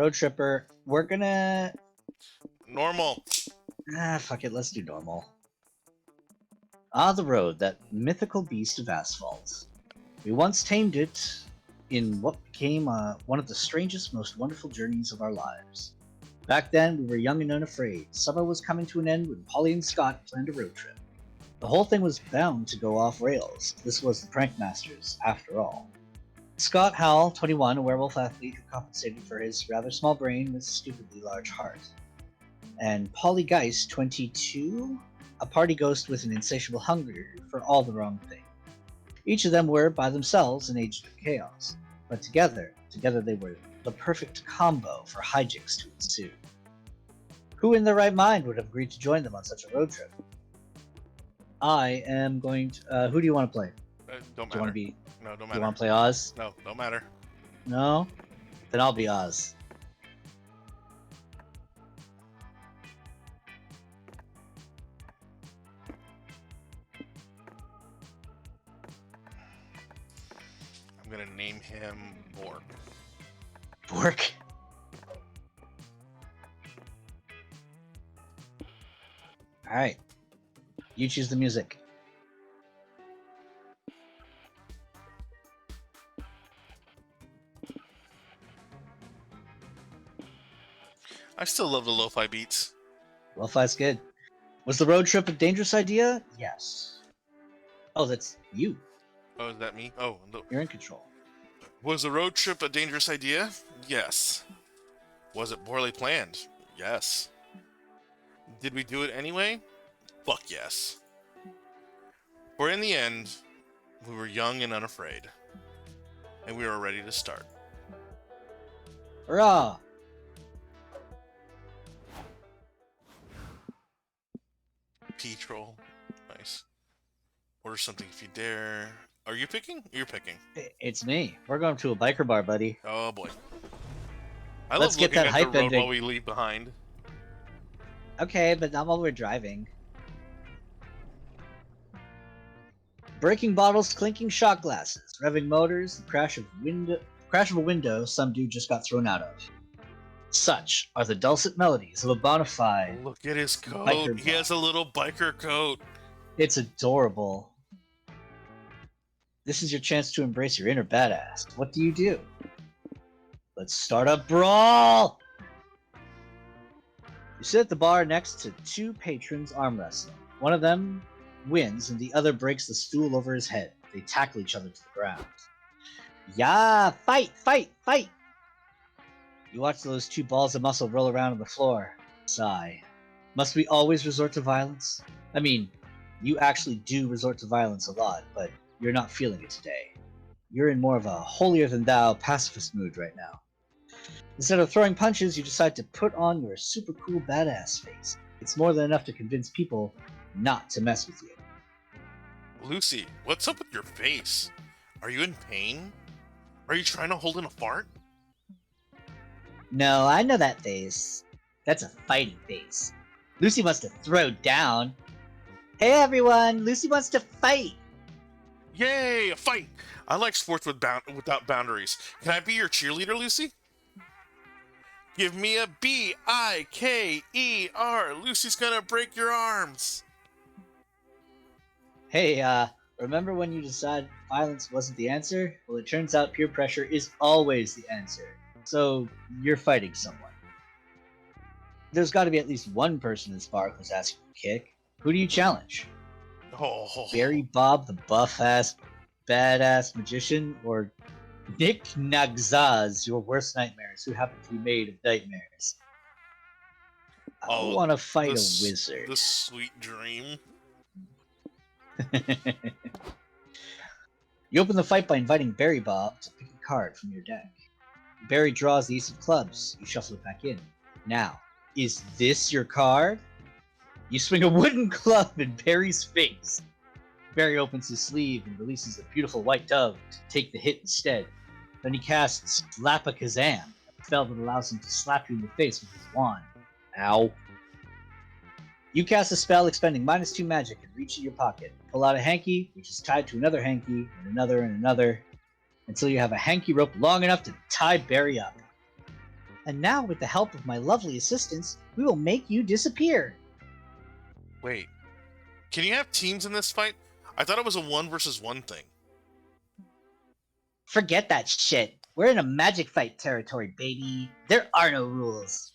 Road Tripper, we're gonna... Normal. Fuck it, let's do normal. Ah, the road, that mythical beast of asphalt. We once tamed it in what became one of the strangest, most wonderful journeys of our lives. Back then, we were young and unafraid. Summer was coming to an end when Polly and Scott planned a road trip. The whole thing was bound to go off rails. This was the Prank Masters, after all. Scott Howell, 21, a werewolf athlete who compensated for his rather small brain with a stupidly large heart. And Polly Geist, 22, a party ghost with an insatiable hunger for all the wrong things. Each of them were, by themselves, an agent of chaos, but together they were the perfect combo for hijinks to ensue. Who in their right mind would have agreed to join them on such a road trip? I am going to... who do you want to play? Don't matter. Do you want to be... No, don't Do you matter. want to play Oz? No, don't matter. No? Then I'll be Oz. I'm gonna name him Bork. Bork? Alright. You choose the music. I still love the lo-fi beats. Lo-fi's good. Was the road trip a dangerous idea? Yes. Oh, that's you. Oh, is that me? Oh, You're in control. was the road trip a dangerous idea? Yes. Was it poorly planned? Yes. Did we do it anyway? Fuck yes. For in the end, we were young and unafraid. And we were ready to start. Hurrah! Petrol. Nice. Order something if you dare. Are you picking? You're picking. It's me. We're going to a biker bar, buddy. Oh boy. I Let's love get looking that at hype the road ending. while we leave behind. Okay, but not while we're driving. Breaking bottles, clinking shot glasses, revving motors, the crash of a window some dude just got thrown out of. Such are the dulcet melodies of a bona fide. Look at his coat. Biker He has a little biker coat. It's adorable. This is your chance to embrace your inner badass. What do you do? Let's start a brawl! You sit at the bar next to two patrons arm wrestling. One of them wins and the other breaks the stool over his head. They tackle each other to the ground. Yeah, fight, fight, fight! You watch those two balls of muscle roll around on the floor. Sigh. Must we always resort to violence? I mean, you actually do resort to violence a lot, but you're not feeling it today. You're in more of a holier-than-thou pacifist mood right now. Instead of throwing punches, you decide to put on your super cool badass face. It's more than enough to convince people not to mess with you. Lucy, what's up with your face? Are you in pain? Are you trying to hold in a fart? No, I know that face. That's a fighting face. Lucy wants to throw down. Hey everyone, Lucy wants to fight! Yay, a fight! I like sports without boundaries. Can I be your cheerleader, Lucy? Give me a B-I-K-E-R. Lucy's gonna break your arms. Hey, remember when you decided violence wasn't the answer? Well, it turns out peer pressure is always the answer. So, you're fighting someone. There's gotta be at least one person in this bar who's asking for a kick. Who do you challenge? Oh. Barry Bob, the buff-ass, badass magician, or Nick Nagzaz, your worst nightmares, who happen to be made of nightmares? I want to fight a wizard. The sweet dream. You open the fight by inviting Barry Bob to pick a card from your deck. Barry draws the ace of clubs. You shuffle it back in. Now, is this your card? You swing a wooden club in Barry's face. Barry opens his sleeve and releases a beautiful white dove to take the hit instead. Then he casts Slap-a-Kazam, a spell that allows him to slap you in the face with his wand. Ow. You cast a spell expending -2 magic and reach in your pocket. Pull out a hanky, which is tied to another hanky, and another, until you have a hanky rope long enough to tie Barry up. And now, with the help of my lovely assistants, we will make you disappear. Wait, can you have teams in this fight? I thought it was a 1-versus-1 thing. Forget that shit. We're in a magic fight territory, baby. There are no rules.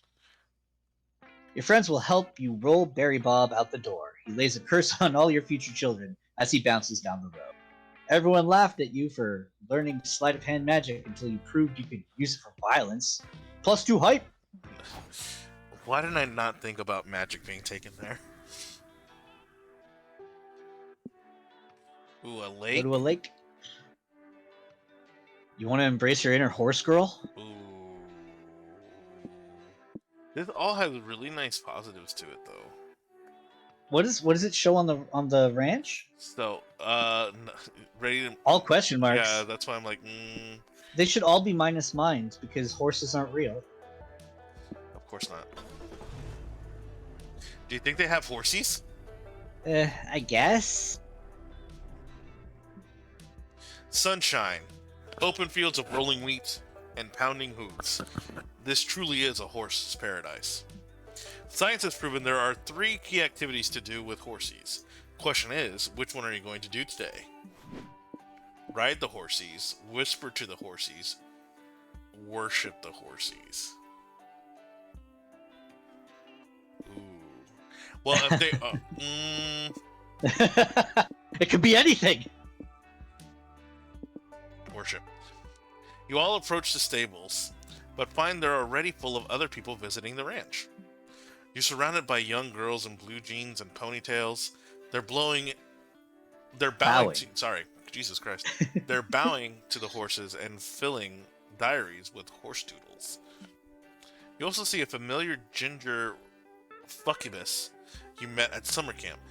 Your friends will help you roll Barry Bob out the door. He lays a curse on all your future children as he bounces down the road. Everyone laughed at you for learning sleight of hand magic until you proved you could use it for violence. +2 hype! Why did I not think about magic being taken there? Ooh, a Go lake? to a lake. You want to embrace your inner horse girl? Ooh. This all has really nice positives to it, though. What does it show on the ranch? So, ready to... All question marks. Yeah, that's why I'm like, They should all be minus minds because horses aren't real. Of course not. Do you think they have horsies? I guess. Sunshine, open fields of rolling wheat, and pounding hooves. This truly is a horse's paradise. Science has proven there are 3 key activities to do with horsies. Question is, which one are you going to do today? Ride the horsies, whisper to the horsies, worship the horsies. Ooh. Well, if they... It could be anything. Worship. You all approach the stables, but find they're already full of other people visiting the ranch. You're surrounded by young girls in blue jeans and ponytails. They're bowing to, sorry, Jesus Christ. They're bowing to the horses and filling diaries with horse doodles. You also see a familiar ginger fuckibus you met at summer camp.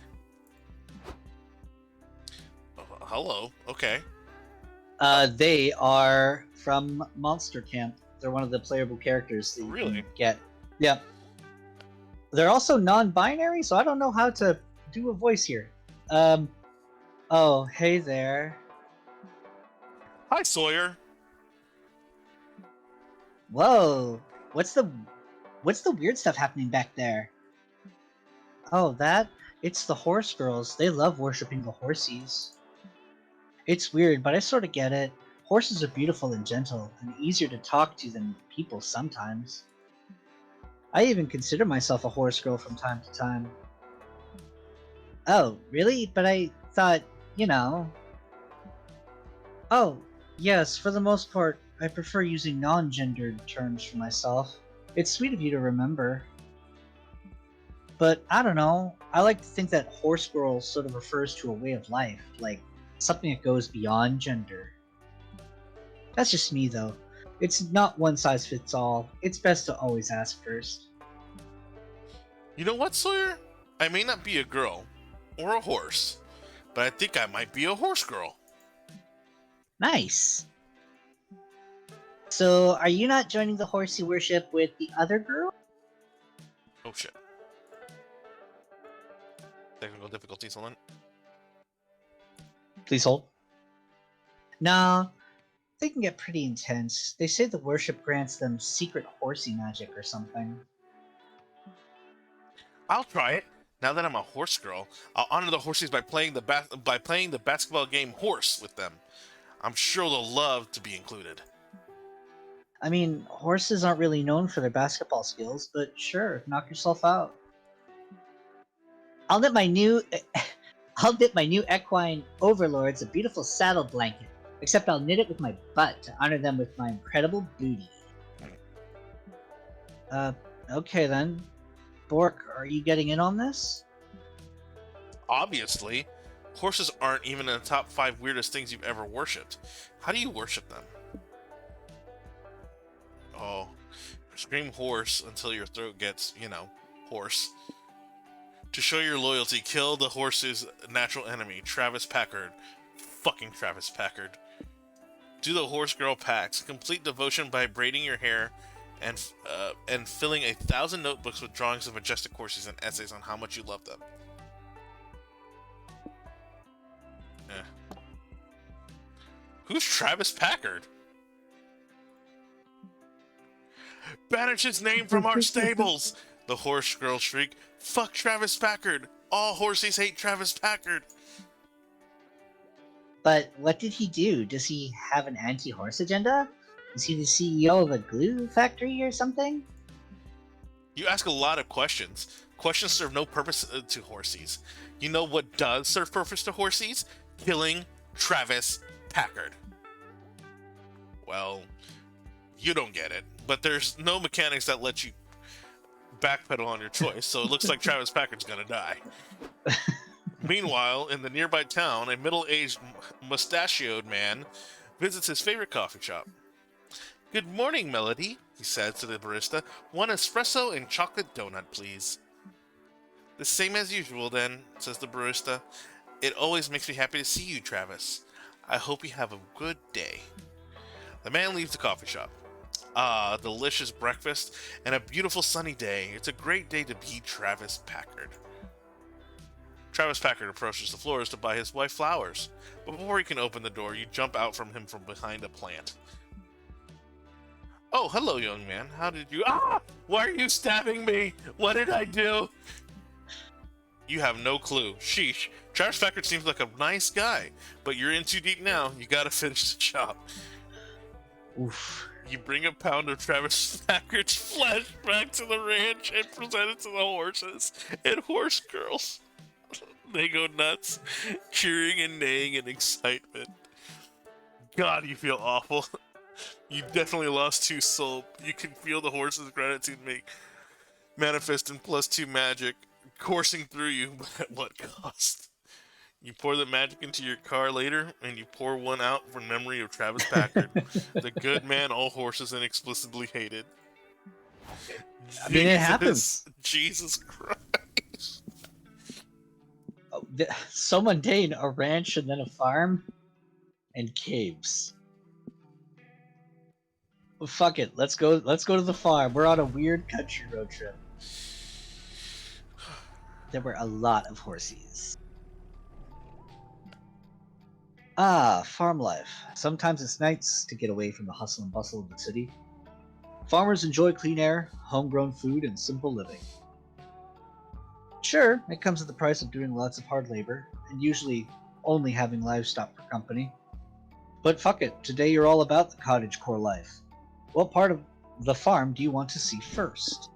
Oh, hello, okay. They are from Monster Camp. They're one of the playable characters that you can get. Yeah. They're also non-binary, so I don't know how to do a voice here. Oh, hey there. Hi, Sawyer. Whoa, what's the weird stuff happening back there? Oh, it's the horse girls. They love worshipping the horsies. It's weird, but I sort of get it. Horses are beautiful and gentle, and easier to talk to than people sometimes. I even consider myself a horse girl from time to time. Oh, really? But I thought, you know... Oh, yes, for the most part, I prefer using non-gendered terms for myself. It's sweet of you to remember. But, I don't know, I like to think that horse girl sort of refers to a way of life, like something that goes beyond gender. That's just me, though. It's not one size fits all. It's best to always ask first. You know what, Sawyer? I may not be a girl or a horse, but I think I might be a horse girl. Nice. So, are you not joining the horsey worship with the other girl? Oh shit. Technical difficulties, hold on. Please hold. Nah, they can get pretty intense. They say the worship grants them secret horsey magic or something. I'll try it. Now that I'm a horse girl, I'll honor the horses by playing the basketball game horse with them. I'm sure they'll love to be included. I mean, horses aren't really known for their basketball skills, but sure, knock yourself out. I'll knit my new equine overlords a beautiful saddle blanket, except I'll knit it with my butt to honor them with my incredible booty. Okay then. Bork, are you getting in on this? Obviously. Horses aren't even in the top 5 weirdest things you've ever worshipped. How do you worship them? Oh. Scream horse until your throat gets, hoarse. To show your loyalty, kill the horse's natural enemy, Travis Packard. Fucking Travis Packard. Do the horse girl packs. Complete devotion by braiding your hair and filling 1,000 notebooks with drawings of majestic horses and essays on how much you love them. Who's Travis Packard? Banish his name from our stables! The horse girl shrieked. Fuck Travis Packard! All horses hate Travis Packard! But what did he do? Does he have an anti-horse agenda? Is he the CEO of a glue factory or something? You ask a lot of questions. Questions serve no purpose to horsies. You know what does serve purpose to horsies? Killing Travis Packard. Well, you don't get it, but there's no mechanics that let you backpedal on your choice, so it looks like Travis Packard's gonna die. Meanwhile, in the nearby town, a middle-aged, mustachioed man visits his favorite coffee shop. Good morning, Melody, he said to the barista. One espresso and chocolate donut, please. The same as usual, then, says the barista. It always makes me happy to see you, Travis. I hope you have a good day. The man leaves the coffee shop. Ah, delicious breakfast and a beautiful sunny day. It's a great day to be Travis Packard. Travis Packard approaches the florist to buy his wife flowers. But before he can open the door, you jump out from him from behind a plant. Oh, hello, young man. How did you... Ah! Why are you stabbing me? What did I do? You have no clue. Sheesh. Travis Packard seems like a nice guy, but you're in too deep now. You gotta finish the job. Oof. You bring a pound of Travis Packard's flesh back to the ranch and present it to the horses and horse girls. They go nuts, cheering and neighing in excitement. God, you feel awful. You definitely lost 2 soul. You can feel the horse's gratitude manifest in +2 magic coursing through you, but at what cost? You pour the magic into your car later, and you pour one out for memory of Travis Packard, the good man all horses inexplicably hated. I mean, it happens. Jesus Christ. So mundane, a ranch and then a farm and caves. Well, fuck it, let's go to the farm. We're on a weird country road trip. There were a lot of horses. Ah, farm life. Sometimes it's nice to get away from the hustle and bustle of the city. Farmers enjoy clean air, homegrown food, and simple living. Sure, it comes at the price of doing lots of hard labor, and usually only having livestock for company. But fuck it, today you're all about the cottagecore life. What part of the farm do you want to see first?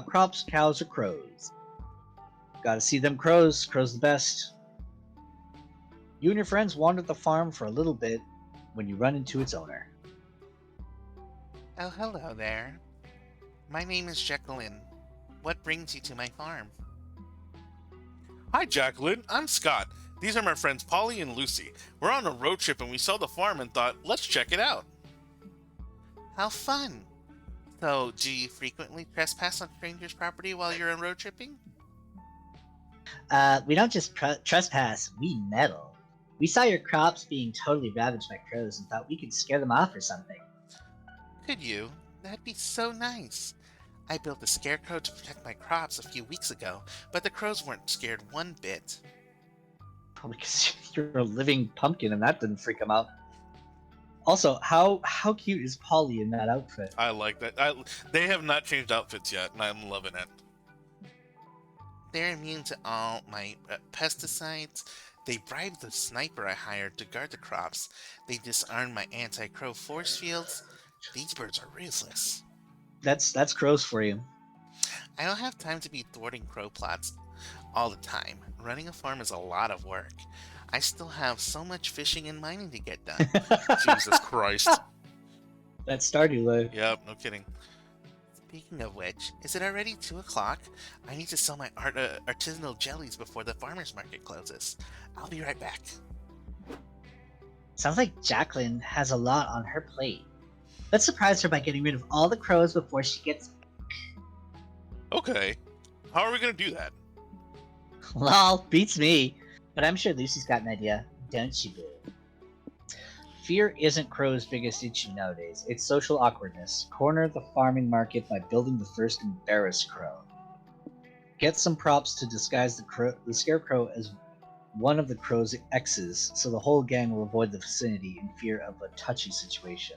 Crops, cows, or crows? Gotta see them crows, crows the best. You and your friends wander the farm for a little bit when you run into its owner. Oh, hello there. My name is Jacqueline. What brings you to my farm? Hi, Jacqueline. I'm Scott. These are my friends Polly and Lucy. We're on a road trip and we saw the farm and thought, let's check it out. How fun! So, do you frequently trespass on strangers' property while you're on road tripping? We don't just trespass, we meddle. We saw your crops being totally ravaged by crows and thought we could scare them off or something. Could you? That'd be so nice. I built a scarecrow to protect my crops a few weeks ago, but the crows weren't scared one bit. Probably because you're a living pumpkin and that didn't freak them out. Also, how cute is Polly in that outfit? I like that. They have not changed outfits yet, and I'm loving it. They're immune to all my pesticides. They bribed the sniper I hired to guard the crops. They disarmed my anti-crow force fields. These birds are ruthless. That's crows for you. I don't have time to be thwarting crow plots all the time. Running a farm is a lot of work. I still have so much fishing and mining to get done. Jesus Christ. That Stardew Valley. Yep, no kidding. Speaking of which, is it already 2 o'clock? I need to sell my artisanal jellies before the farmer's market closes. I'll be right back. Sounds like Jacqueline has a lot on her plate. Let's surprise her by getting rid of all the crows before she gets... Okay. How are we going to do that? Lol, beats me. But I'm sure Lucy's got an idea. Don't you, boo? Fear isn't Crow's biggest issue nowadays. It's social awkwardness. Corner the farming market by building the first embarrassed crow. Get some props to disguise the scarecrow as one of the crow's exes, so the whole gang will avoid the vicinity in fear of a touchy situation.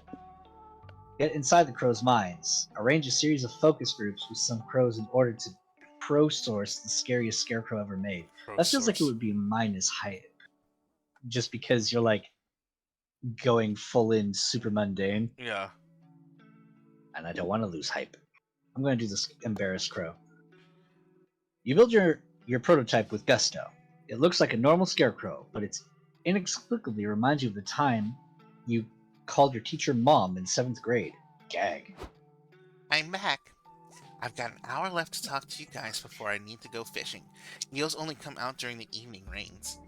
Get inside the crows' minds. Arrange a series of focus groups with some crows in order to pro-source the scariest scarecrow ever made. Pro That feels like it source. would be minus hype, just because you're like going full in super mundane, Yeah. and I don't want to lose hype. I'm going to do this embarrassed crow. You build your prototype with gusto. It looks like a normal scarecrow, but it's inexplicably reminds you of the time you called your teacher mom in 7th grade. Gag. I'm back. I've got an hour left to talk to you guys before I need to go fishing. Eels only come out during the evening rains.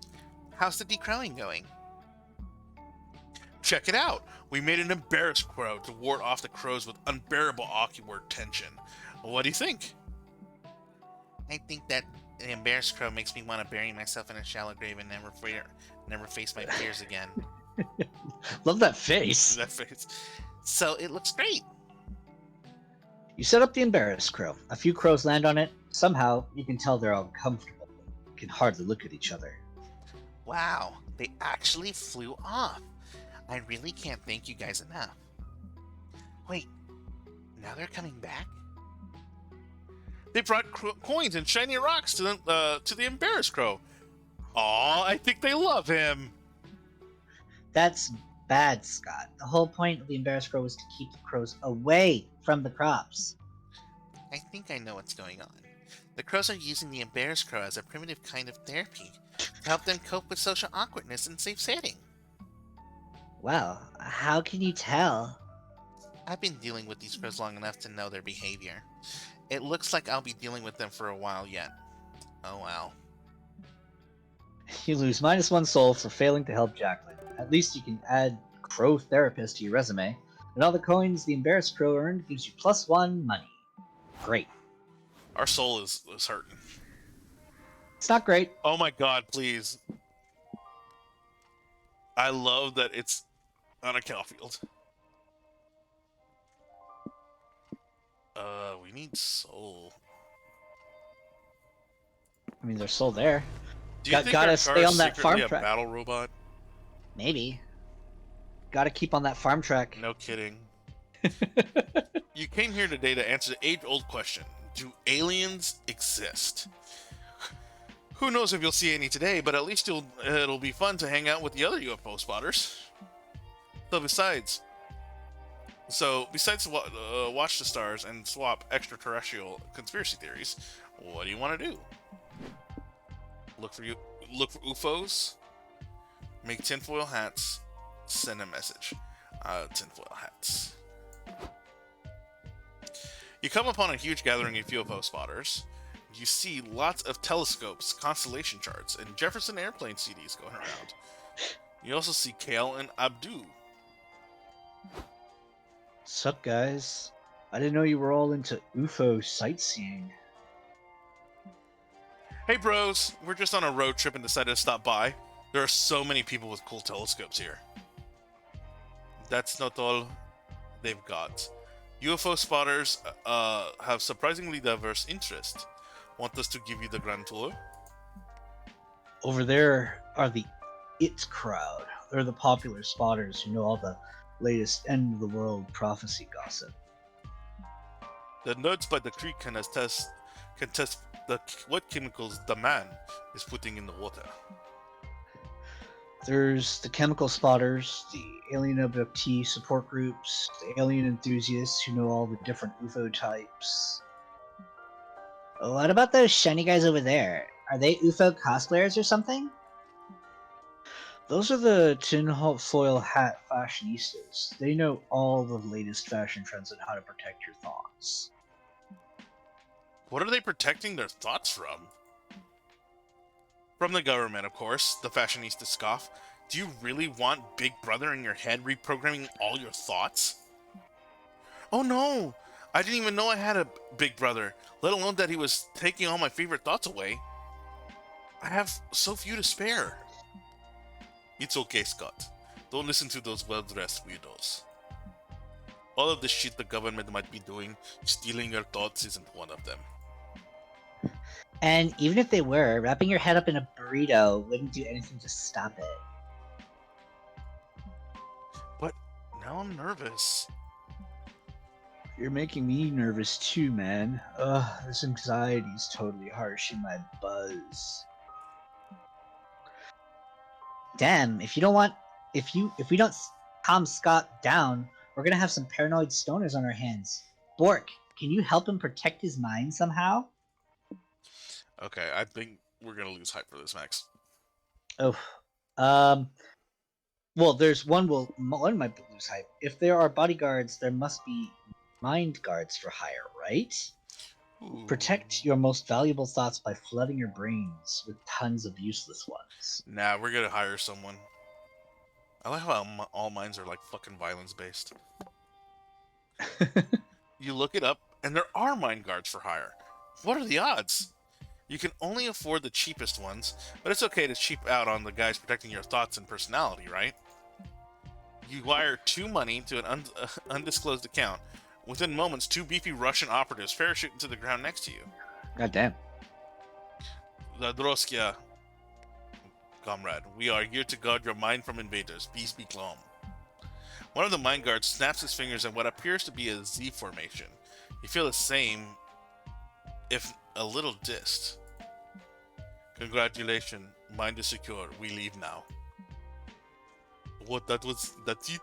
How's the decrowing going? Check it out! We made an embarrassed crow to ward off the crows with unbearable awkward tension. What do you think? I think that an embarrassed crow makes me want to bury myself in a shallow grave and never face my fears again. Love that face. That face. So it looks great. You set up the embarrassed crow. A few crows land on it. Somehow, you can tell they're uncomfortable. Can hardly look at each other. Wow, they actually flew off. I really can't thank you guys enough. Wait, now they're coming back? They brought coins and shiny rocks to the embarrassed crow. Aw, I think they love him. That's bad, Scott. The whole point of the embarrassed crow was to keep the crows away from the crops. I think I know what's going on. The crows are using the embarrassed crow as a primitive kind of therapy to help them cope with social awkwardness in safe setting. Well, how can you tell? I've been dealing with these crows long enough to know their behavior. It looks like I'll be dealing with them for a while yet. Oh well. You lose -1 soul for failing to help Jacqueline. At least you can add Crow Therapist to your resume. And all the coins the embarrassed crow earned gives you +1 money. Great. Our soul is hurting. It's not great. Oh my god, please. I love that it's on a cow field. We need soul. I mean, there's soul there. Do you think Gotta our stay car is on that farm secretly a track. battle robot? Maybe. Gotta keep on that farm track. No kidding. You came here today to answer the age-old question: do aliens exist? Who knows if you'll see any today, but at least it'll be fun to hang out with the other UFO spotters. Besides watch the stars and swap extraterrestrial conspiracy theories, what do you want to do? Look for UFOs, make tinfoil hats, send a message. Tinfoil hats. You come upon a huge gathering of UFO spotters. You see lots of telescopes, constellation charts, and Jefferson Airplane CDs going around. You also see Kale and Abdu. Sup, guys? I didn't know you were all into UFO sightseeing. Hey bros, we're just on a road trip and decided to stop by. There are so many people with cool telescopes here. That's not all they've got. UFO spotters have surprisingly diverse interests. Want us to give you the grand tour? Over there are the IT crowd. They're the popular spotters who know all the latest end-of-the-world prophecy gossip. The nerds by the creek can test what chemicals the man is putting in the water. There's the chemical spotters, the alien abductee support groups, the alien enthusiasts who know all the different UFO types. What about those shiny guys over there? Are they UFO cosplayers or something? Those are the tinfoil hat fashionistas. They know all the latest fashion trends and how to protect your thoughts. What are they protecting their thoughts from? From the government, of course, the fashionista scoff. Do you really want Big Brother in your head reprogramming all your thoughts? Oh no! I didn't even know I had a Big Brother, let alone that he was taking all my favorite thoughts away. I have so few to spare. It's okay, Scott. Don't listen to those well-dressed weirdos. All of the shit the government might be doing, stealing your thoughts isn't one of them. And even if they were, wrapping your head up in a burrito wouldn't do anything to stop it. But now I'm nervous. You're making me nervous too, man. Ugh, this anxiety's totally harshing my buzz. Damn, if we don't calm Scott down, we're gonna have some paranoid stoners on our hands. Bork, can you help him protect his mind somehow? Okay, I think we're gonna lose hype for this, Max. Oh, um, well, one might lose hype. If there are bodyguards, there must be mind guards for hire, right? Ooh. Protect your most valuable thoughts by flooding your brains with tons of useless ones. Nah, we're gonna hire someone. I like how all mines are like fucking violence based. You look it up, and there are mine guards for hire. What are the odds? You can only afford the cheapest ones, but it's okay to cheap out on the guys protecting your thoughts and personality, right? You wire 2 money to an undisclosed account. Within moments, 2 beefy Russian operatives parachute into the ground next to you. God damn. Zadroskia, comrade, we are here to guard your mind from invaders. Peace be calm. One of the mine guards snaps his fingers in what appears to be a Z formation. You feel the same, if a little dissed. Congratulations, mind is secure. We leave now. What, that's it?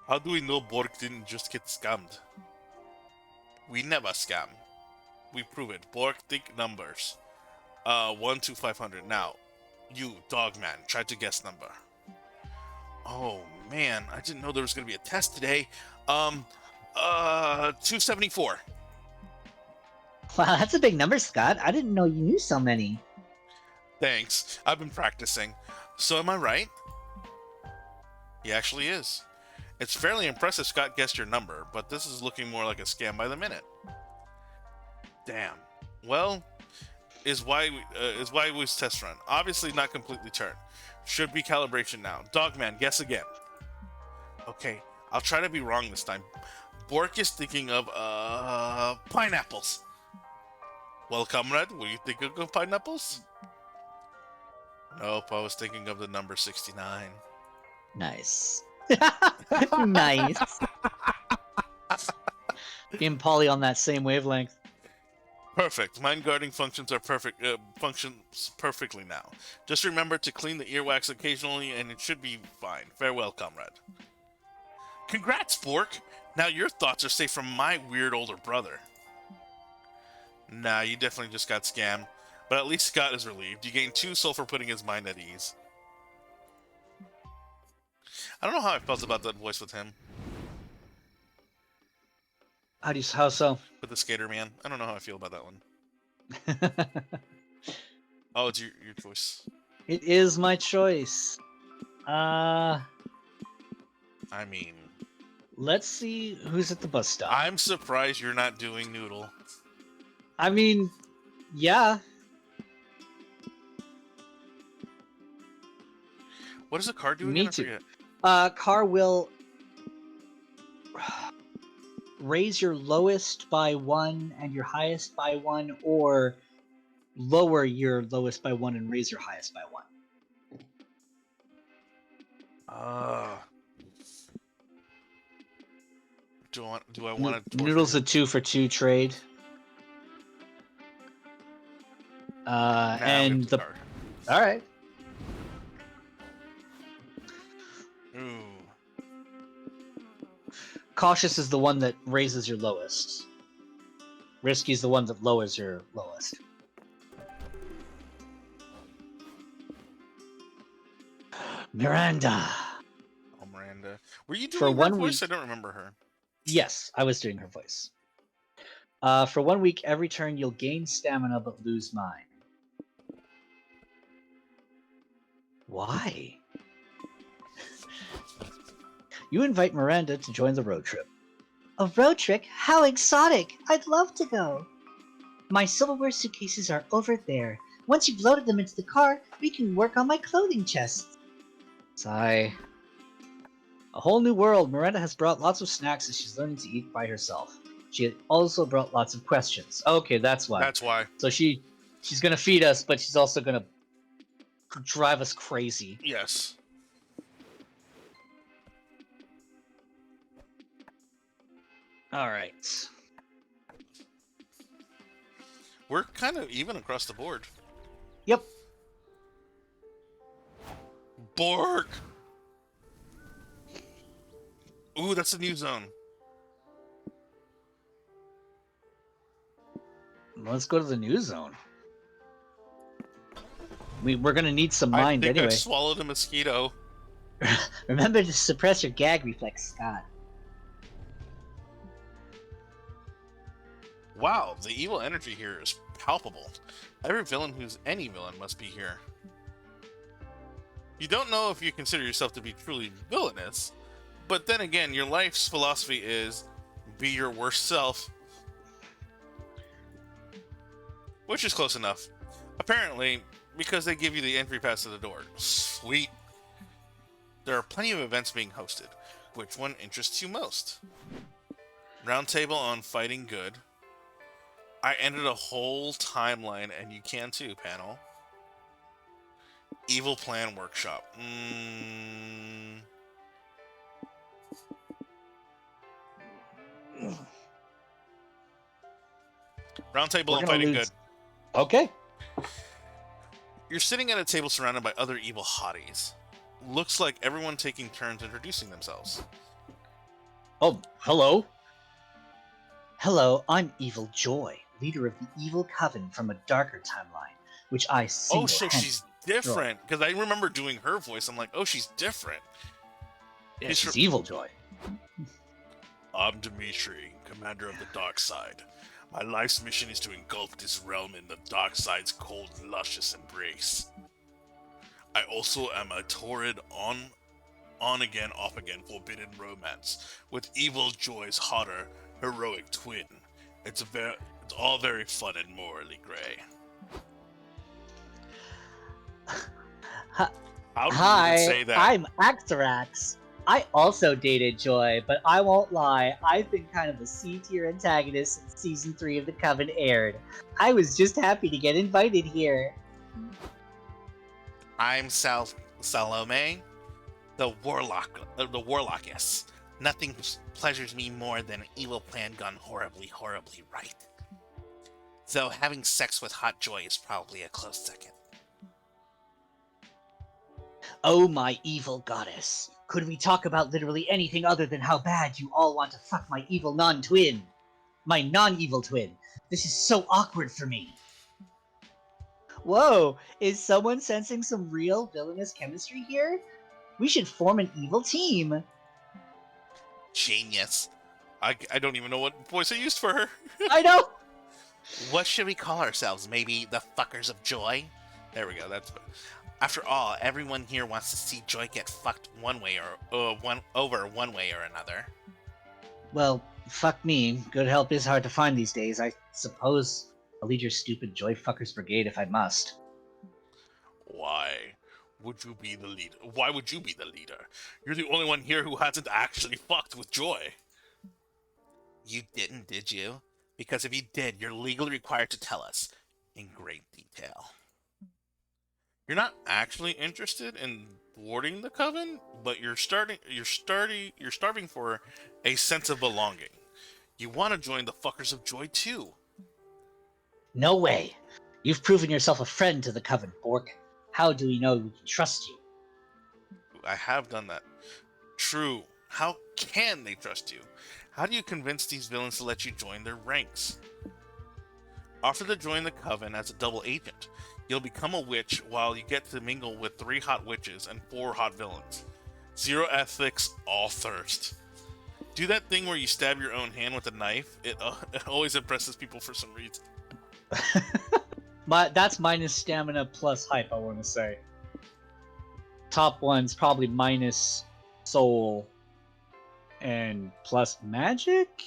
How do we know Borg didn't just get scammed? We never scam. We prove it. Borg, think numbers. 1 to 500. Now, you, Dogman, try to guess number. Oh, man, I didn't know there was gonna be a test today. 274. Wow, that's a big number, Scott. I didn't know you knew so many. Thanks. I've been practicing. So am I right? He actually is. It's fairly impressive Scott guessed your number, but this is looking more like a scam by the minute. Damn. Well, is why we test run. Obviously not completely turned. Should be calibration now. Dogman, guess again. Okay, I'll try to be wrong this time. Bork is thinking of pineapples. Well, comrade, were you thinking of pineapples? Nope, I was thinking of the number 69. Nice. Nice. Me and Polly on that same wavelength. Perfect. Mind guarding functions perfectly now. Just remember to clean the earwax occasionally, and it should be fine. Farewell, comrade. Congrats, Bork. Now your thoughts are safe from my weird older brother. Nah, you definitely just got scammed. But at least Scott is relieved. You gained 2 soul for putting his mind at ease. I don't know how I felt about that voice with him. How so? With the skater man. I don't know how I feel about that one. Oh, it's your choice. It is my choice. I mean... Let's see who's at the bus stop. I'm surprised you're not doing Noodle. I mean, yeah. What does the car do again? Me I too. forget. Car will raise your lowest by 1 and your highest by 1, or lower your lowest by 1 and raise your highest by 1. Do I want to... Noodle's a 2 for 2 trade. And the... card. Alright. Ooh. Cautious is the one that raises your lowest. Risky is the one that lowers your lowest. Miranda. Oh, Miranda. Were you doing For her 1 voice? week. I don't remember her. Yes, I was doing her voice. For 1 week, every turn you'll gain stamina but lose mind. Why? You invite Miranda to join the road trip. A road trip? How exotic! I'd love to go! My silverware suitcases are over there. Once you've loaded them into the car, we can work on my clothing chests. Sigh. A whole new world. Miranda has brought lots of snacks as she's learning to eat by herself. She also brought lots of questions. Okay, that's why. That's why. So she's gonna feed us, but she's also gonna drive us crazy. Yes. All right. We're kind of even across the board. Yep. Bork! Ooh, that's a new zone. Let's go to the new zone. We're gonna need some I mind think I anyway. swallowed a mosquito. Remember to suppress your gag reflex, Scott. Wow, the evil energy here is palpable. Every villain who's any villain must be here. You don't know if you consider yourself to be truly villainous, but then again, your life's philosophy is be your worst self. Which is close enough. Apparently, because they give you the entry pass to the door. Sweet. There are plenty of events being hosted. Which one interests you most? Roundtable on fighting good. I ended a whole timeline, and you can too, panel. Evil Plan Workshop. Roundtable on fighting good. Okay. You're sitting at a table surrounded by other evil hotties. Looks like everyone taking turns introducing themselves. Oh, hello. Hello, I'm Evil Joy, leader of the Evil Coven from a darker timeline, which I Oh, so she's different. Because I remember doing her voice. I'm like, oh, she's different. Yeah, she's Evil Joy. I'm Dimitri, commander of the dark side. My life's mission is to engulf this realm in the dark side's cold, luscious embrace. I also am a torrid on-again, off-again forbidden romance with Evil Joy's hotter, heroic twin. It's all very fun and morally gray. How do you even say that? I'm Axarax. I also dated Joy, but I won't lie, I've been kind of a C-tier antagonist since Season 3 of The Coven aired. I was just happy to get invited here. I'm Salome, the warlockess. Nothing pleasures me more than an evil plan gone horribly, horribly right. Though having sex with Hot Joy is probably a close second. Oh, my evil goddess. Could we talk about literally anything other than how bad you all want to fuck my evil non-twin? My non-evil twin. This is so awkward for me. Whoa, is someone sensing some real villainous chemistry here? We should form an evil team. Genius. I don't even know what voice I used for her. I know! What should we call ourselves? Maybe the Fuckers of Joy? There we go, that's... After all, everyone here wants to see Joy get fucked one way or another. Well, fuck me. Good help is hard to find these days. I suppose I'll lead your stupid Joy Fuckers Brigade if I must. Why would you be the leader? Why would you be the leader? You're the only one here who hasn't actually fucked with Joy. You didn't, did you? Because if you did, you're legally required to tell us in great detail. You're not actually interested in thwarting the Coven, but you're starving for a sense of belonging. You want to join the Fuckers of Joy too. No way. You've proven yourself a friend to the Coven, Bork. How do we know we can trust you? I have done that. True. How can they trust you? How do you convince these villains to let you join their ranks? Offer to join the Coven as a double agent. You'll become a witch while you get to mingle with 3 hot witches and 4 hot villains. 0 ethics, all thirst. Do that thing where you stab your own hand with a knife. It always impresses people for some reason. That's minus stamina plus hype, I want to say. Top one's probably minus soul and plus magic?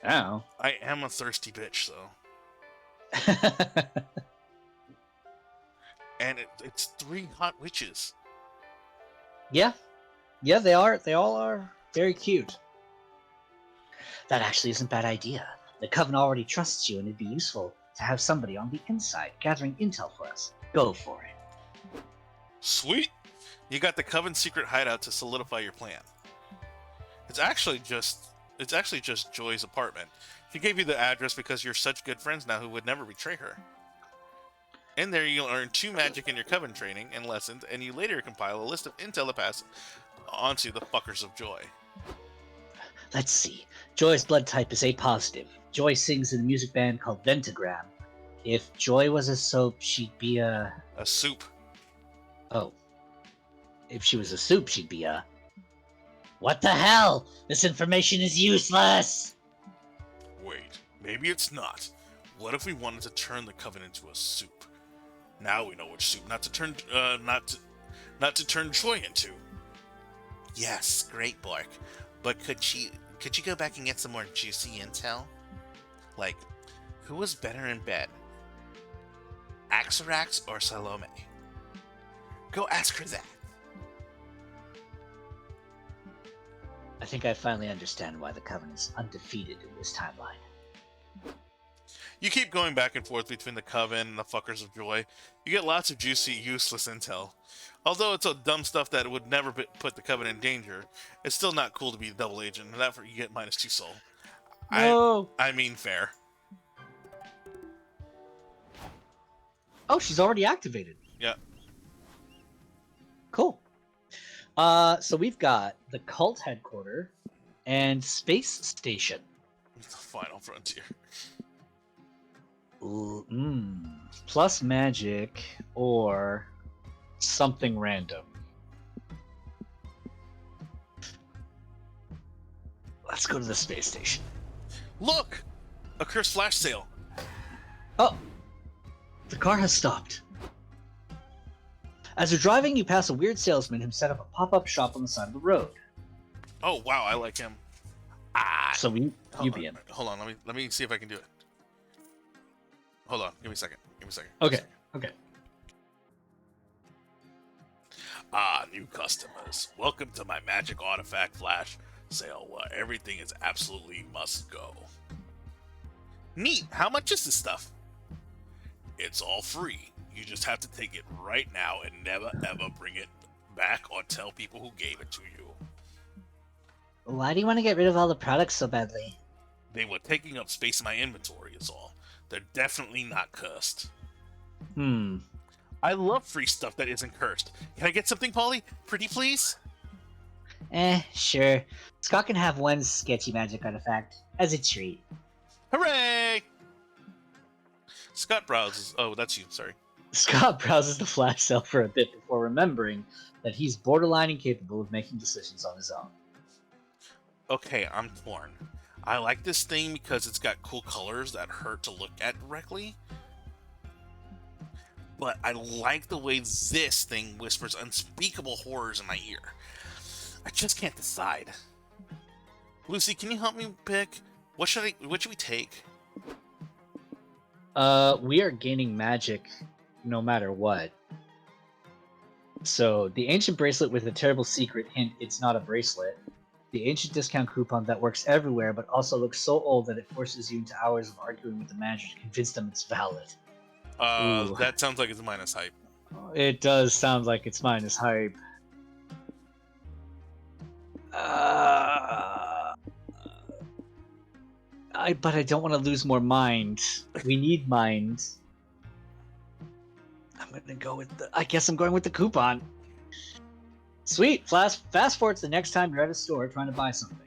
I don't know. I am a thirsty bitch, though. And it's 3 hot witches. Yeah, they are. They all are very cute. That actually isn't a bad idea. The Coven already trusts you, and it'd be useful to have somebody on the inside gathering intel for us. Go for it. Sweet! You got the Coven's secret hideout to solidify your plan. It's actually just It's actually just Joy's apartment. She gave you the address because you're such good friends now who would never betray her. In there, you'll earn 2 magic in your coven training and lessons, and you later compile a list of intel to pass onto the fuckers of Joy. Let's see. Joy's blood type is A positive. Joy sings in a music band called Ventagram. If Joy was a soap, she'd be a... A soup. Oh. If she was a soup, she'd be a... What the hell? This information is useless! Wait, maybe it's not. What if we wanted to turn the coven into a soup? Now we know which soup not to turn Joy into. Yes, great, Bork. But could you go back and get some more juicy intel? Like, who was better in bed? Axarax or Salome? Go ask her that. I think I finally understand why the Coven is undefeated in this timeline. You keep going back and forth between the Coven and the fuckers of Joy. You get lots of juicy, useless intel. Although it's a dumb stuff that would never put the Coven in danger, it's still not cool to be a double agent, and that you get -2 soul. No! I mean fair. Oh, she's already activated. Yeah. Cool. So we've got the cult headquarters and space station. The final frontier. Ooh, plus magic or something random. Let's go to the space station. Look! A cursed flash sale. Oh! The car has stopped. As you're driving, you pass a weird salesman who set up a pop-up shop on the side of the road. Oh wow, I like him. So you be in. Hold on, let me see if I can do it. Hold on, give me a second. Okay. Okay. New customers. Welcome to my magic artifact flash sale where everything is absolutely must go. Neat. How much is this stuff? It's all free. You just have to take it right now and never ever bring it back or tell people who gave it to you. Why do you want to get rid of all the products so badly? They were taking up space in my inventory is all. They're definitely not cursed. I love free stuff that isn't cursed. Can I get something, Polly? Pretty please? Sure. Scott can have one sketchy magic artifact as a treat. Hooray! Scott browses. Oh, that's you. Sorry. Scott browses the flash sale for a bit before remembering that he's borderline incapable of making decisions on his own. Okay, I'm torn. I like this thing because it's got cool colors that hurt to look at directly. But I like the way this thing whispers unspeakable horrors in my ear. I just can't decide. Lucy, can you help me pick? What should we take? We are gaining magic no matter what. So, the ancient bracelet with a terrible secret hint it's not a bracelet. The ancient discount coupon that works everywhere but also looks so old that it forces you into hours of arguing with the manager to convince them it's valid. Ooh. That sounds like it's minus hype. It does sound like it's minus hype. But I don't want to lose more mind. We need mind. I'm gonna go with I guess I'm going with the coupon. Sweet. Fast forward to the next time you're at a store trying to buy something.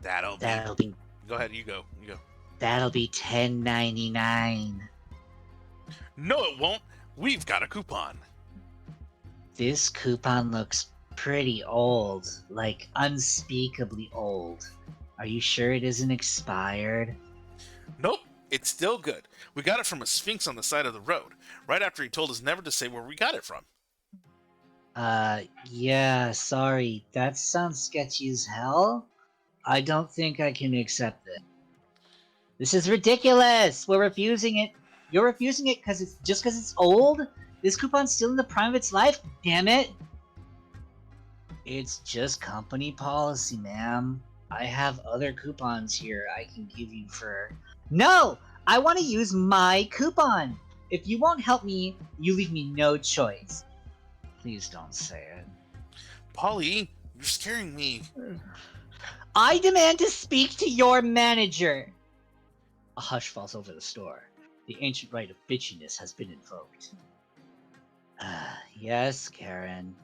That'll be. Go ahead. You go. That'll be $10.99. No, it won't. We've got a coupon. This coupon looks pretty old, like unspeakably old. Are you sure it isn't expired? Nope, it's still good. We got it from a sphinx on the side of the road, right after he told us never to say where we got it from. Yeah, sorry. That sounds sketchy as hell. I don't think I can accept it. This is ridiculous! We're refusing it. You're refusing it because it's old? This coupon's still in the prime of its life? Damn it! It's just company policy, ma'am. I have other coupons here I can give you for... No! I want to use my coupon! If you won't help me, you leave me no choice. Please don't say it. Polly, you're scaring me. I demand to speak to your manager! A hush falls over the store. The ancient right of bitchiness has been invoked. Yes, Karen.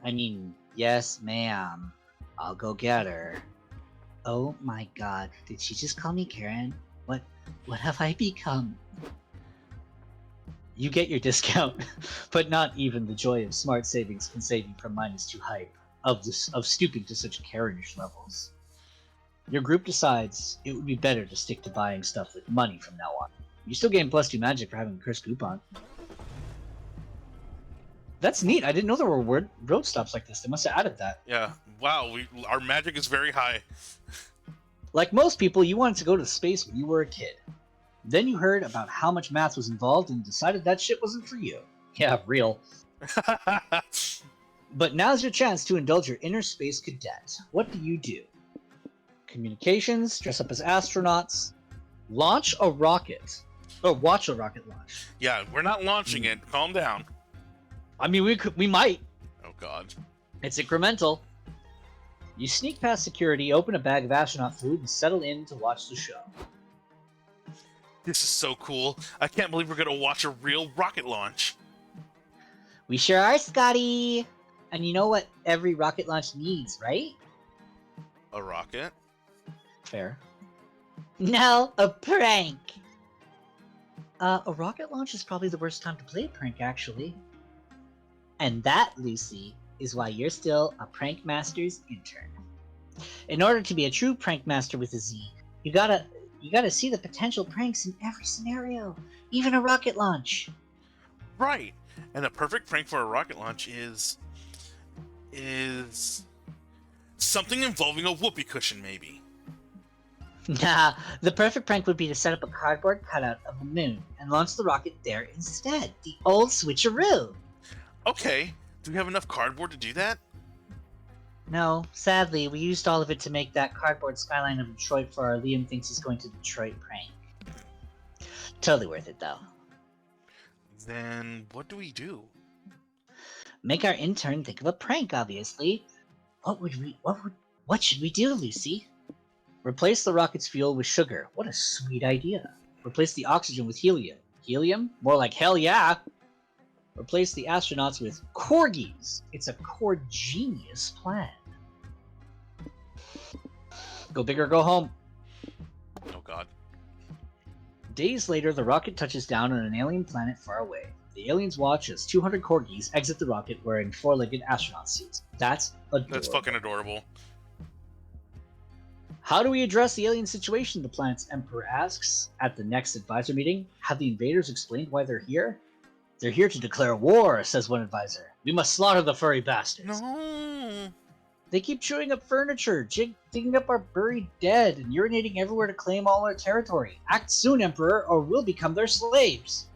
Yes, ma'am. I'll go get her. Oh my god, did she just call me Karen? What have I become? You get your discount, but not even the joy of smart savings can save you from -2 hype of stooping to such Karenish levels. Your group decides it would be better to stick to buying stuff with money from now on. You still gain +2 magic for having a cursed coupon. That's neat. I didn't know there were road stops like this. They must have added that. Yeah. Wow. Our magic is very high. Like most people, you wanted to go to space when you were a kid. Then you heard about how much math was involved and decided that shit wasn't for you. Yeah, real. But now's your chance to indulge your inner space cadet. What do? Communications, dress up as astronauts, launch a rocket. Or watch a rocket launch. Yeah, we're not launching it. Calm down. I mean, we might. Oh god. It's incremental. You sneak past security, open a bag of astronaut food, and settle in to watch the show. This is so cool. I can't believe we're gonna watch a real rocket launch. We sure are, Scotty! And you know what every rocket launch needs, right? A rocket? Fair. No, a prank! A rocket launch is probably the worst time to play a prank, actually. And that, Lucy, is why you're still a Prank Master's intern. In order to be a true Prank Master with a Z, you gotta see the potential pranks in every scenario, even a rocket launch. Right. And the perfect prank for a rocket launch is something involving a whoopee cushion, maybe. Nah, the perfect prank would be to set up a cardboard cutout of the moon and launch the rocket there instead. The old switcheroo. Okay. Do we have enough cardboard to do that? No, sadly, we used all of it to make that cardboard skyline of Detroit for our Liam Thinks He's Going to Detroit prank. Totally worth it, though. Then what do we do? Make our intern think of a prank, obviously. What should we do, Lucy? Replace the rocket's fuel with sugar. What a sweet idea. Replace the oxygen with helium. Helium? More like hell yeah! Replace the astronauts with corgis. It's a core genius plan. Go big or go home. Oh god. Days later, the rocket touches down on an alien planet far away. The aliens watch as 200 corgis exit the rocket wearing four-legged astronaut suits. That's adorable. That's fucking adorable. How do we address the alien situation? The planet's emperor asks. At the next advisor meeting, have the invaders explained why they're here? They're here to declare war, says one advisor. We must slaughter the furry bastards. No. They keep chewing up furniture, digging up our buried dead, and urinating everywhere to claim all our territory. Act soon, Emperor, or we'll become their slaves.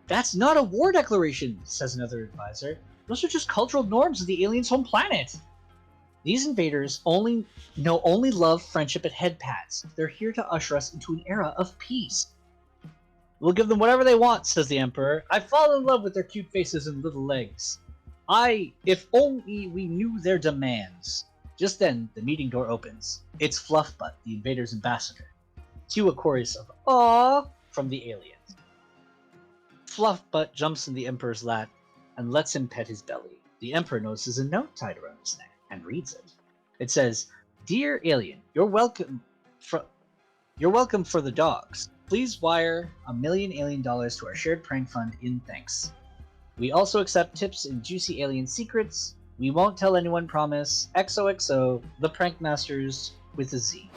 That's not a war declaration, says another advisor. Those are just cultural norms of the aliens' home planet. These invaders only love, friendship, and head pats. They're here to usher us into an era of peace. We'll give them whatever they want, says the Emperor. I fall in love with their cute faces and little legs. If only we knew their demands. Just then, the meeting door opens. It's Fluffbutt, the invader's ambassador. Cue a chorus of "Aww" from the aliens. Fluffbutt jumps in the Emperor's lap and lets him pet his belly. The Emperor notices a note tied around his neck and reads it. It says, "Dear alien, you're welcome for the dogs. Please wire $1 million alien dollars to our shared prank fund in thanks. We also accept tips in juicy alien secrets. We won't tell anyone, promise. XOXO, the Prank Masters with a Z."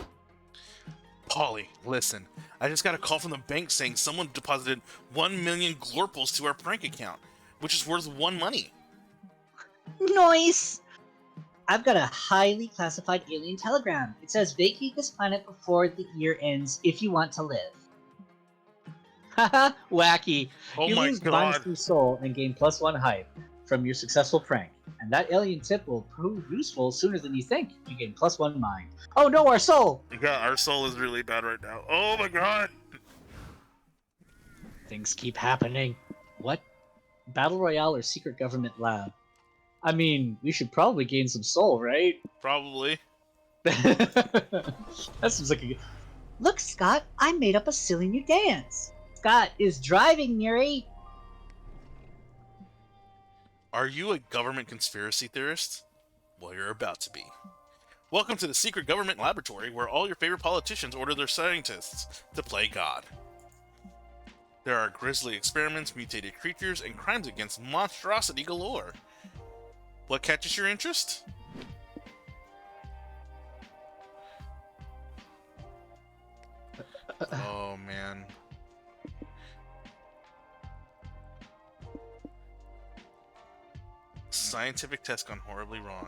Polly, listen. I just got a call from the bank saying someone deposited 1 million glorples to our prank account, which is worth 1 money. Nice! I've got a highly classified alien telegram. It says vacate this planet before the year ends if you want to live. Haha, wacky. Oh You my lose god. -2 soul and gain +1 hype from your successful prank. And that alien tip will prove useful sooner than you think. You gain +1 mind. Oh no, our soul! Yeah, our soul is really bad right now. Oh my god. Things keep happening. What? Battle Royale or secret government lab? I mean, we should probably gain some soul, right? Probably. That seems like a good... Look, Scott, I made up a silly new dance. Scott is driving, Yuri. Are you a government conspiracy theorist? Well, you're about to be. Welcome to the secret government laboratory where all your favorite politicians order their scientists to play God. There are grisly experiments, mutated creatures, and crimes against monstrosity galore. What catches your interest? Oh, man. Scientific test gone horribly wrong.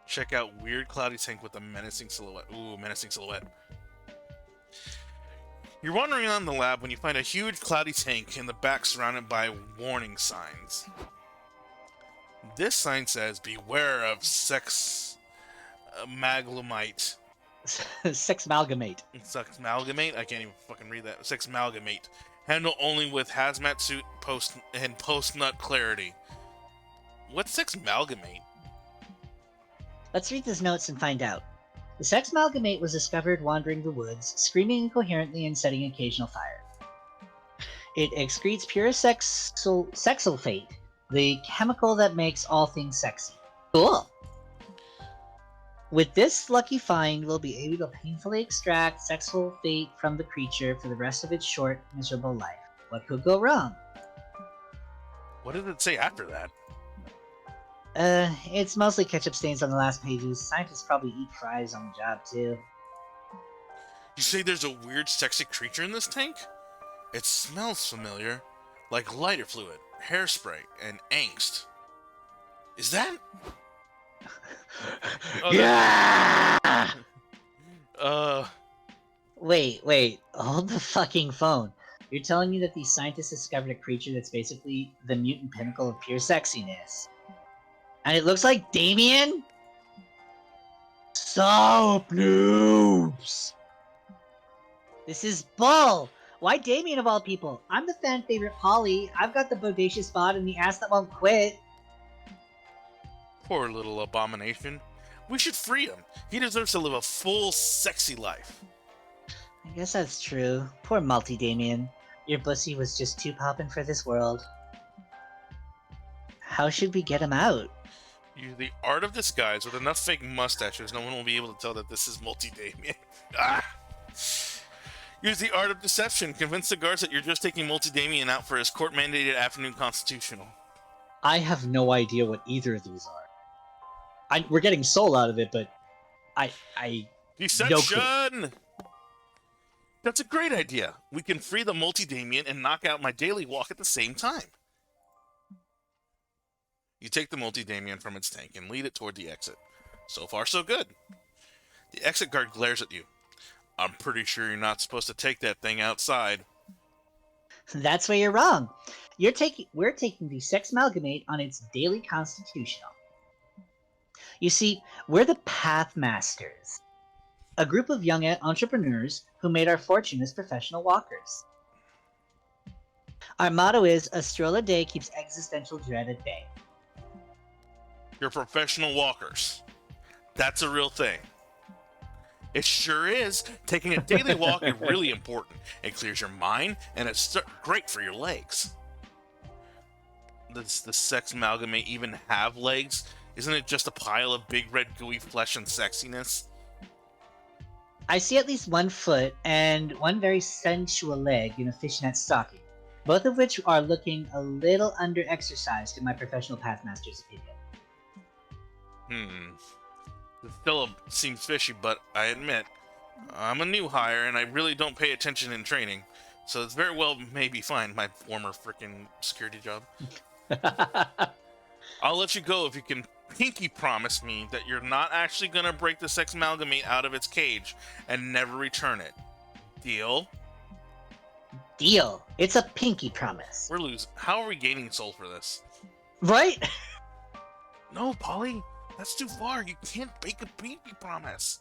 Check out weird cloudy tank with a menacing silhouette. Ooh, menacing silhouette. You're wandering around the lab when you find a huge cloudy tank in the back surrounded by warning signs. This sign says, beware of sex maglumite. Sex amalgamate. Sex amalgamate? I can't even fucking read that. Sex amalgamate. Handle only with hazmat suit post-nut clarity. What's sex amalgamate? Let's read these notes and find out. The sex amalgamate was discovered wandering the woods, screaming incoherently and setting occasional fire. It excretes pure sexsulfate, the chemical that makes all things sexy. Cool! With this lucky find, we'll be able to painfully extract sexsulfate from the creature for the rest of its short, miserable life. What could go wrong? What did it say after that? It's mostly ketchup stains on the last pages. Scientists probably eat fries on the job, too. You say there's a weird sexy creature in this tank? It smells familiar. Like lighter fluid, hairspray, and angst. Is that... Oh, yeah! Wait. Hold the fucking phone. You're telling me that these scientists discovered a creature that's basically the mutant pinnacle of pure sexiness. And it looks like Damien? Soap noobs! This is bull! Why Damien of all people? I'm the fan favorite Polly. I've got the bodacious bod and the ass that won't quit. Poor little abomination. We should free him. He deserves to live a full, sexy life. I guess that's true. Poor multi-Damien. Your pussy was just too poppin' for this world. How should we get him out? Use the art of disguise with enough fake mustaches, no one will be able to tell that this is multi-Damien. Ah! Use the art of deception. Convince the guards that you're just taking multi-Damien out for his court-mandated afternoon constitutional. I have no idea what either of these are. We're getting soul out of it, but Deception! That's a great idea. We can free the multi-Damien and knock out my daily walk at the same time. You take the multi-Damien from its tank and lead it toward the exit. So far, so good. The exit guard glares at you. I'm pretty sure you're not supposed to take that thing outside. That's where you're wrong. We're taking the sex amalgamate on its daily constitutional. You see, we're the Pathmasters, a group of young entrepreneurs who made our fortune as professional walkers. Our motto is, a stroll a day keeps existential dread at bay. You're professional walkers. That's a real thing. It sure is. Taking a daily walk is really important. It clears your mind, and it's great for your legs. Does the sex amalgamate even have legs? Isn't it just a pile of big red gooey flesh and sexiness? I see at least 1 foot and one very sensual leg in a fishnet stocking, both of which are looking a little under-exercised in my professional Pathmaster's opinion. It still seems fishy, but I admit, I'm a new hire and I really don't pay attention in training, so it's very well maybe fine, my former frickin' security job. I'll let you go if you can pinky promise me that you're not actually gonna break the sex amalgamate out of its cage and never return it. Deal? Deal. It's a pinky promise. We're losing. How are we gaining soul for this? Right? No, Polly. That's too far. You can't make a pinky promise.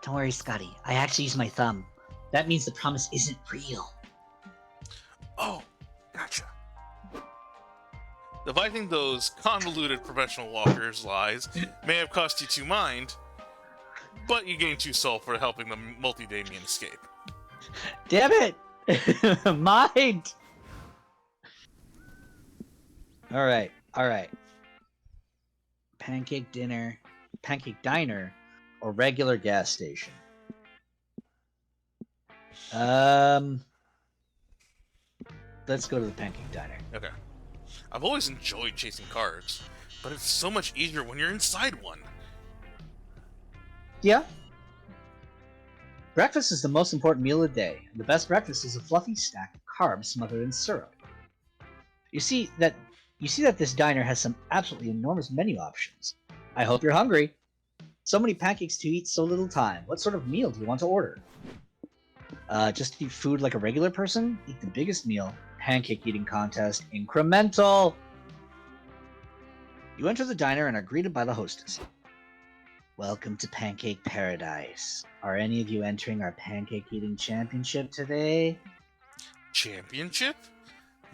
Don't worry, Scotty. I actually use my thumb. That means the promise isn't real. Oh, gotcha. Devising those convoluted professional walkers' lies may have cost you 2 mind, But you gain 2 soul for helping the multi-Damien escape. Damn it! Mind! Alright, alright. Pancake diner, or regular gas station? Let's go to the pancake diner. Okay. I've always enjoyed chasing cars, but it's so much easier when you're inside one. Yeah. Breakfast is the most important meal of the day, and the best breakfast is a fluffy stack of carbs smothered in syrup. You see that this diner has some absolutely enormous menu options. I hope you're hungry. So many pancakes to eat, so little time. What sort of meal do you want to order? Just eat food like a regular person? Eat the biggest meal. Pancake eating contest. Incremental! You enter the diner and are greeted by the hostess. Welcome to Pancake Paradise. Are any of you entering our pancake eating championship today? Championship?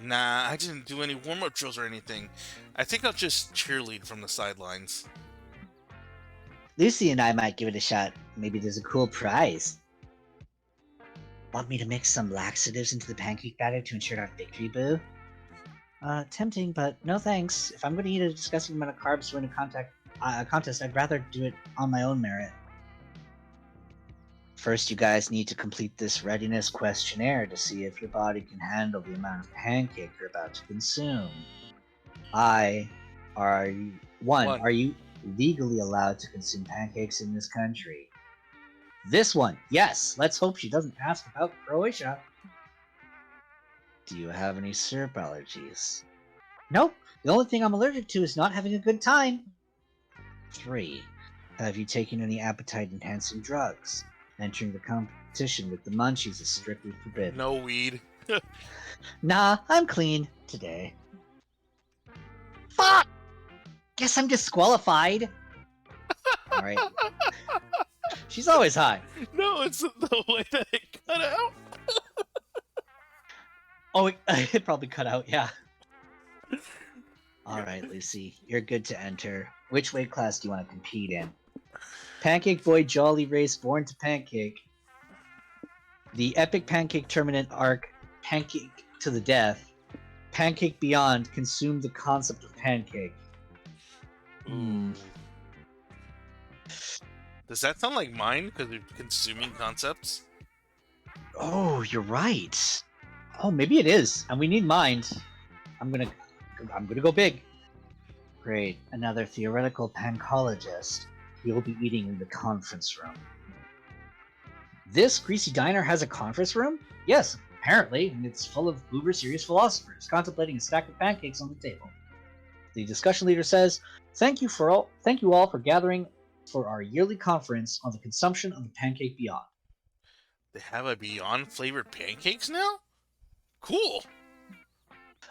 Nah, I didn't do any warm-up drills or anything. I think I'll just cheerlead from the sidelines. Lucy and I might give it a shot. Maybe there's a cool prize. Want me to mix some laxatives into the pancake batter to ensure our victory, boo? Tempting, but no thanks. If I'm going to eat a disgusting amount of carbs to win a contest, I'd rather do it on my own merit. First, you guys need to complete this readiness questionnaire to see if your body can handle the amount of pancake you're about to consume. Are you legally allowed to consume pancakes in this country? This one, yes! Let's hope she doesn't ask about Croatia. Do you have any syrup allergies? Nope. The only thing I'm allergic to is not having a good time. 3. Have you taken any appetite-enhancing drugs? Entering the competition with the munchies is strictly forbidden. No weed. Nah, I'm clean today. Fuck! Guess I'm disqualified. Alright. She's always high. No, it's the way that it cut out. Oh, it probably cut out, yeah. Alright, Lucy. You're good to enter. Which weight class do you want to compete in? Pancake Boy Jolly Race Born to Pancake. The Epic Pancake Tournament Arc Pancake to the Death. Pancake Beyond Consume the Concept of Pancake. Does that sound like mine because you're consuming concepts? Oh, you're right. Oh, maybe it is. And we need mind. I'm gonna go big. Great. Another theoretical pancologist. You'll be eating in the conference room. This greasy diner has a conference room? Yes, apparently, and it's full of uber serious philosophers contemplating a stack of pancakes on the table. The discussion leader says, Thank you all for gathering for our yearly conference on the consumption of the pancake beyond. They have a Beyond flavored pancakes now? Cool.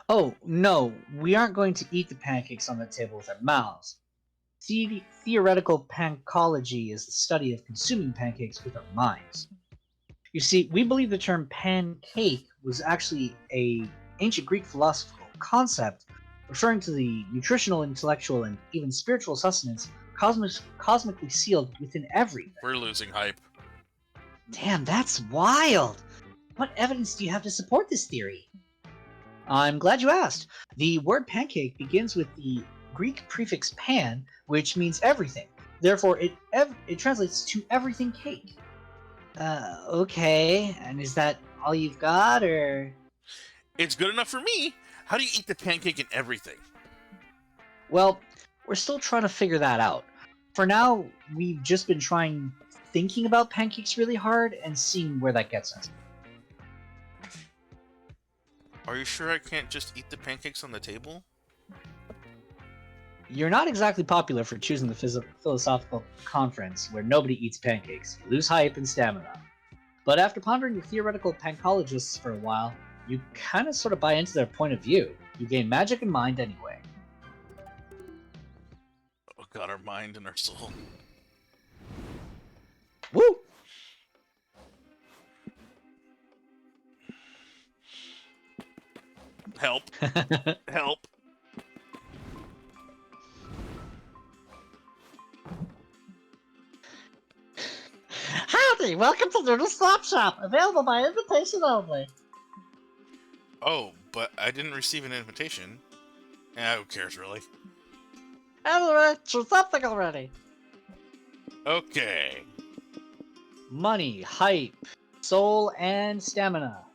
Oh, no, we aren't going to eat the pancakes on the table with our mouths. Theoretical pancology is the study of consuming pancakes with our minds. You see, we believe the term pancake was actually an ancient Greek philosophical concept referring to the nutritional, intellectual, and even spiritual sustenance cosmically sealed within everything. We're losing hype. Damn, that's wild! What evidence do you have to support this theory? I'm glad you asked. The word pancake begins with the Greek prefix pan, which means everything. Therefore, it translates to everything cake. Okay. And is that all you've got, or...? It's good enough for me. How do you eat the pancake and everything? Well, we're still trying to figure that out. For now, we've just been thinking about pancakes really hard and seeing where that gets us. Are you sure I can't just eat the pancakes on the table? You're not exactly popular for choosing the philosophical conference where nobody eats pancakes. You lose hype and stamina. But after pondering the theoretical pancologists for a while, you kind of sort of buy into their point of view. You gain magic and mind anyway. Oh god, our mind and our soul. Woo! Help. Help. Howdy, welcome to Noodle Swap Shop. Available by invitation only. Oh, but I didn't receive an invitation. Who cares, really? Anyway, choose something already. Okay. Money, hype, soul, and stamina.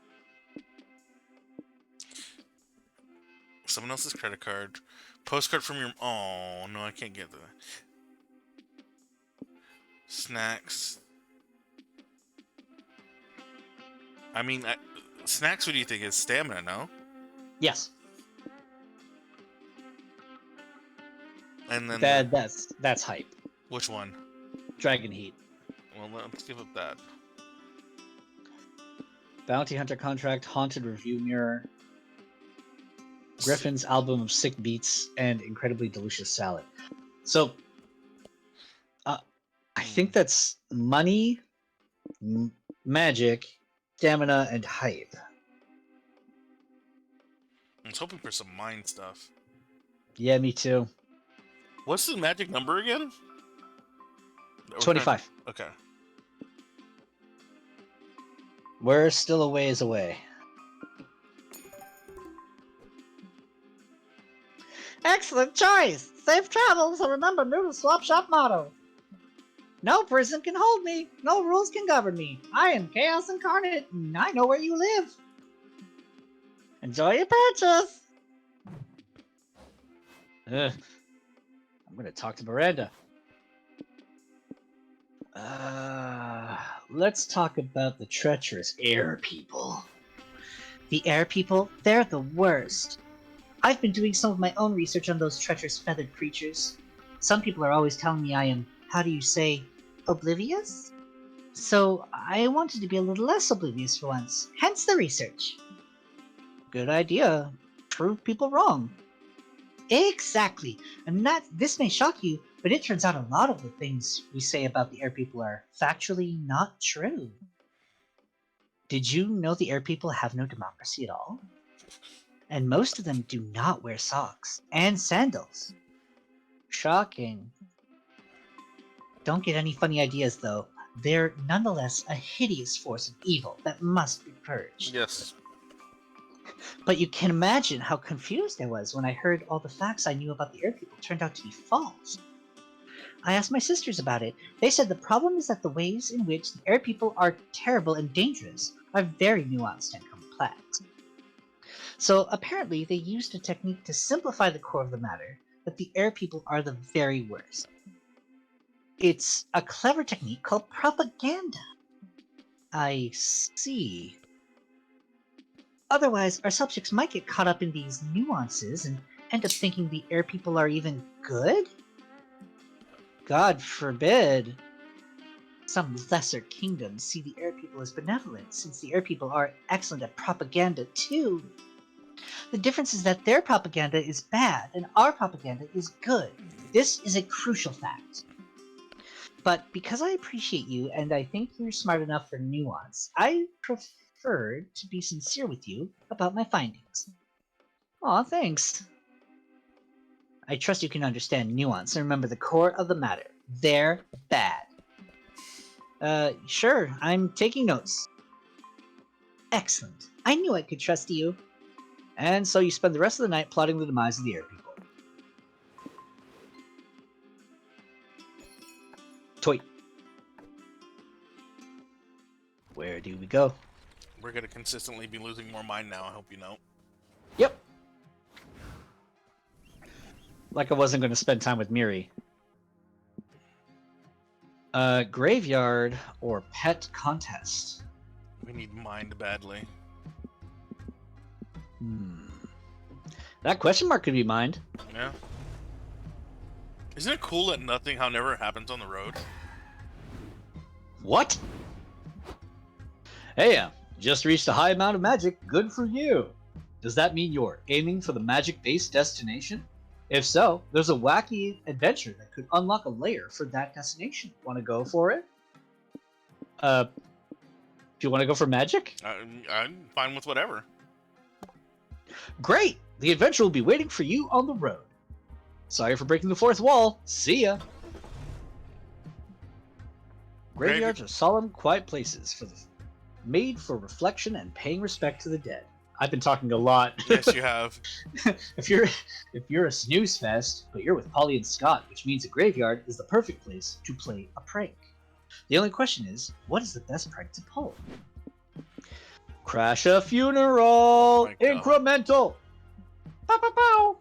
Someone else's credit card. Postcard from your... Oh, no, I can't get that. Snacks. I mean, snacks, what do you think is stamina, no? Yes. And then That's hype. which one? Dragon Heat. Well, let's give up that. Bounty Hunter Contract, Haunted Review Mirror, Griffin's Album of Sick Beats, and Incredibly Delicious Salad. So, I think that's money, magic, stamina, and hype. I was hoping for some mind stuff. Yeah, me too. What's the magic number again? 25. Okay. We're still a ways away. Excellent choice! Safe travels, and remember Noodle Swap Shop motto. No prison can hold me, no rules can govern me. I am Chaos Incarnate, and I know where you live. Enjoy your purchase! I'm gonna talk to Miranda. Let's talk about the treacherous air people. The air people? They're the worst. I've been doing some of my own research on those treacherous feathered creatures. Some people are always telling me I am, how do you say, oblivious? So I wanted to be a little less oblivious for once, hence the research. Good idea. Prove people wrong. Exactly. And this may shock you, but it turns out a lot of the things we say about the air people are factually not true. Did you know the air people have no democracy at all? And most of them do not wear socks and sandals. Shocking. Don't get any funny ideas though. They're nonetheless a hideous force of evil that must be purged. Yes. But you can imagine how confused I was when I heard all the facts I knew about the air people turned out to be false. I asked my sisters about it. They said the problem is that the ways in which the air people are terrible and dangerous are very nuanced and complex. So apparently they used a technique to simplify the core of the matter, that the air people are the very worst. It's a clever technique called propaganda. I see. Otherwise, our subjects might get caught up in these nuances and end up thinking the air people are even good? God forbid. Some lesser kingdoms see the air people as benevolent, since the air people are excellent at propaganda too. The difference is that their propaganda is bad and our propaganda is good. This is a crucial fact. But because I appreciate you and I think you're smart enough for nuance, I preferred to be sincere with you about my findings. Aw, thanks. I trust you can understand nuance and remember the core of the matter. They're bad. Sure, I'm taking notes. Excellent. I knew I could trust you. And so you spend the rest of the night plotting the demise of the air people. Toy. Where do we go? We're gonna consistently be losing more mind now, I hope you know. Yep. Like I wasn't going to spend time with Miri. Graveyard or pet contest? We need mind badly. That question mark could be mined. Yeah. Isn't it cool that nothing, never happens on the road? What? Hey, just reached a high amount of magic. Good for you. Does that mean you're aiming for the magic-based destination? If so, there's a wacky adventure that could unlock a layer for that destination. Want to go for it? Do you want to go for magic? I'm fine with whatever. Great! The adventure will be waiting for you on the road. Sorry for breaking the fourth wall. See ya! Graveyards are solemn, quiet places made for reflection and paying respect to the dead. I've been talking a lot. Yes, you have. if you're a snooze fest, but you're with Polly and Scott, which means a graveyard is the perfect place to play a prank. The only question is, what is the best prank to pull? Crash a funeral! Oh my God. Incremental! Pow, pow, pow!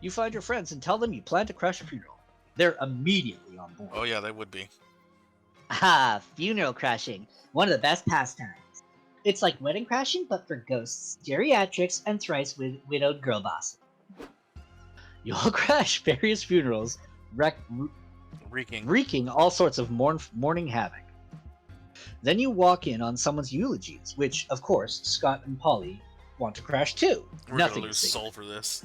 You find your friends and tell them you plan to crash a funeral. They're immediately on board. Oh yeah, they would be. Ah, funeral crashing. One of the best pastimes. It's like wedding crashing, but for ghosts, geriatrics, and thrice widowed girl boss. You'll crash various funerals, wreaking all sorts of mourning havoc. Then you walk in on someone's eulogies, which, of course, Scott and Polly want to crash too. We're Nothing gonna lose is soul for this.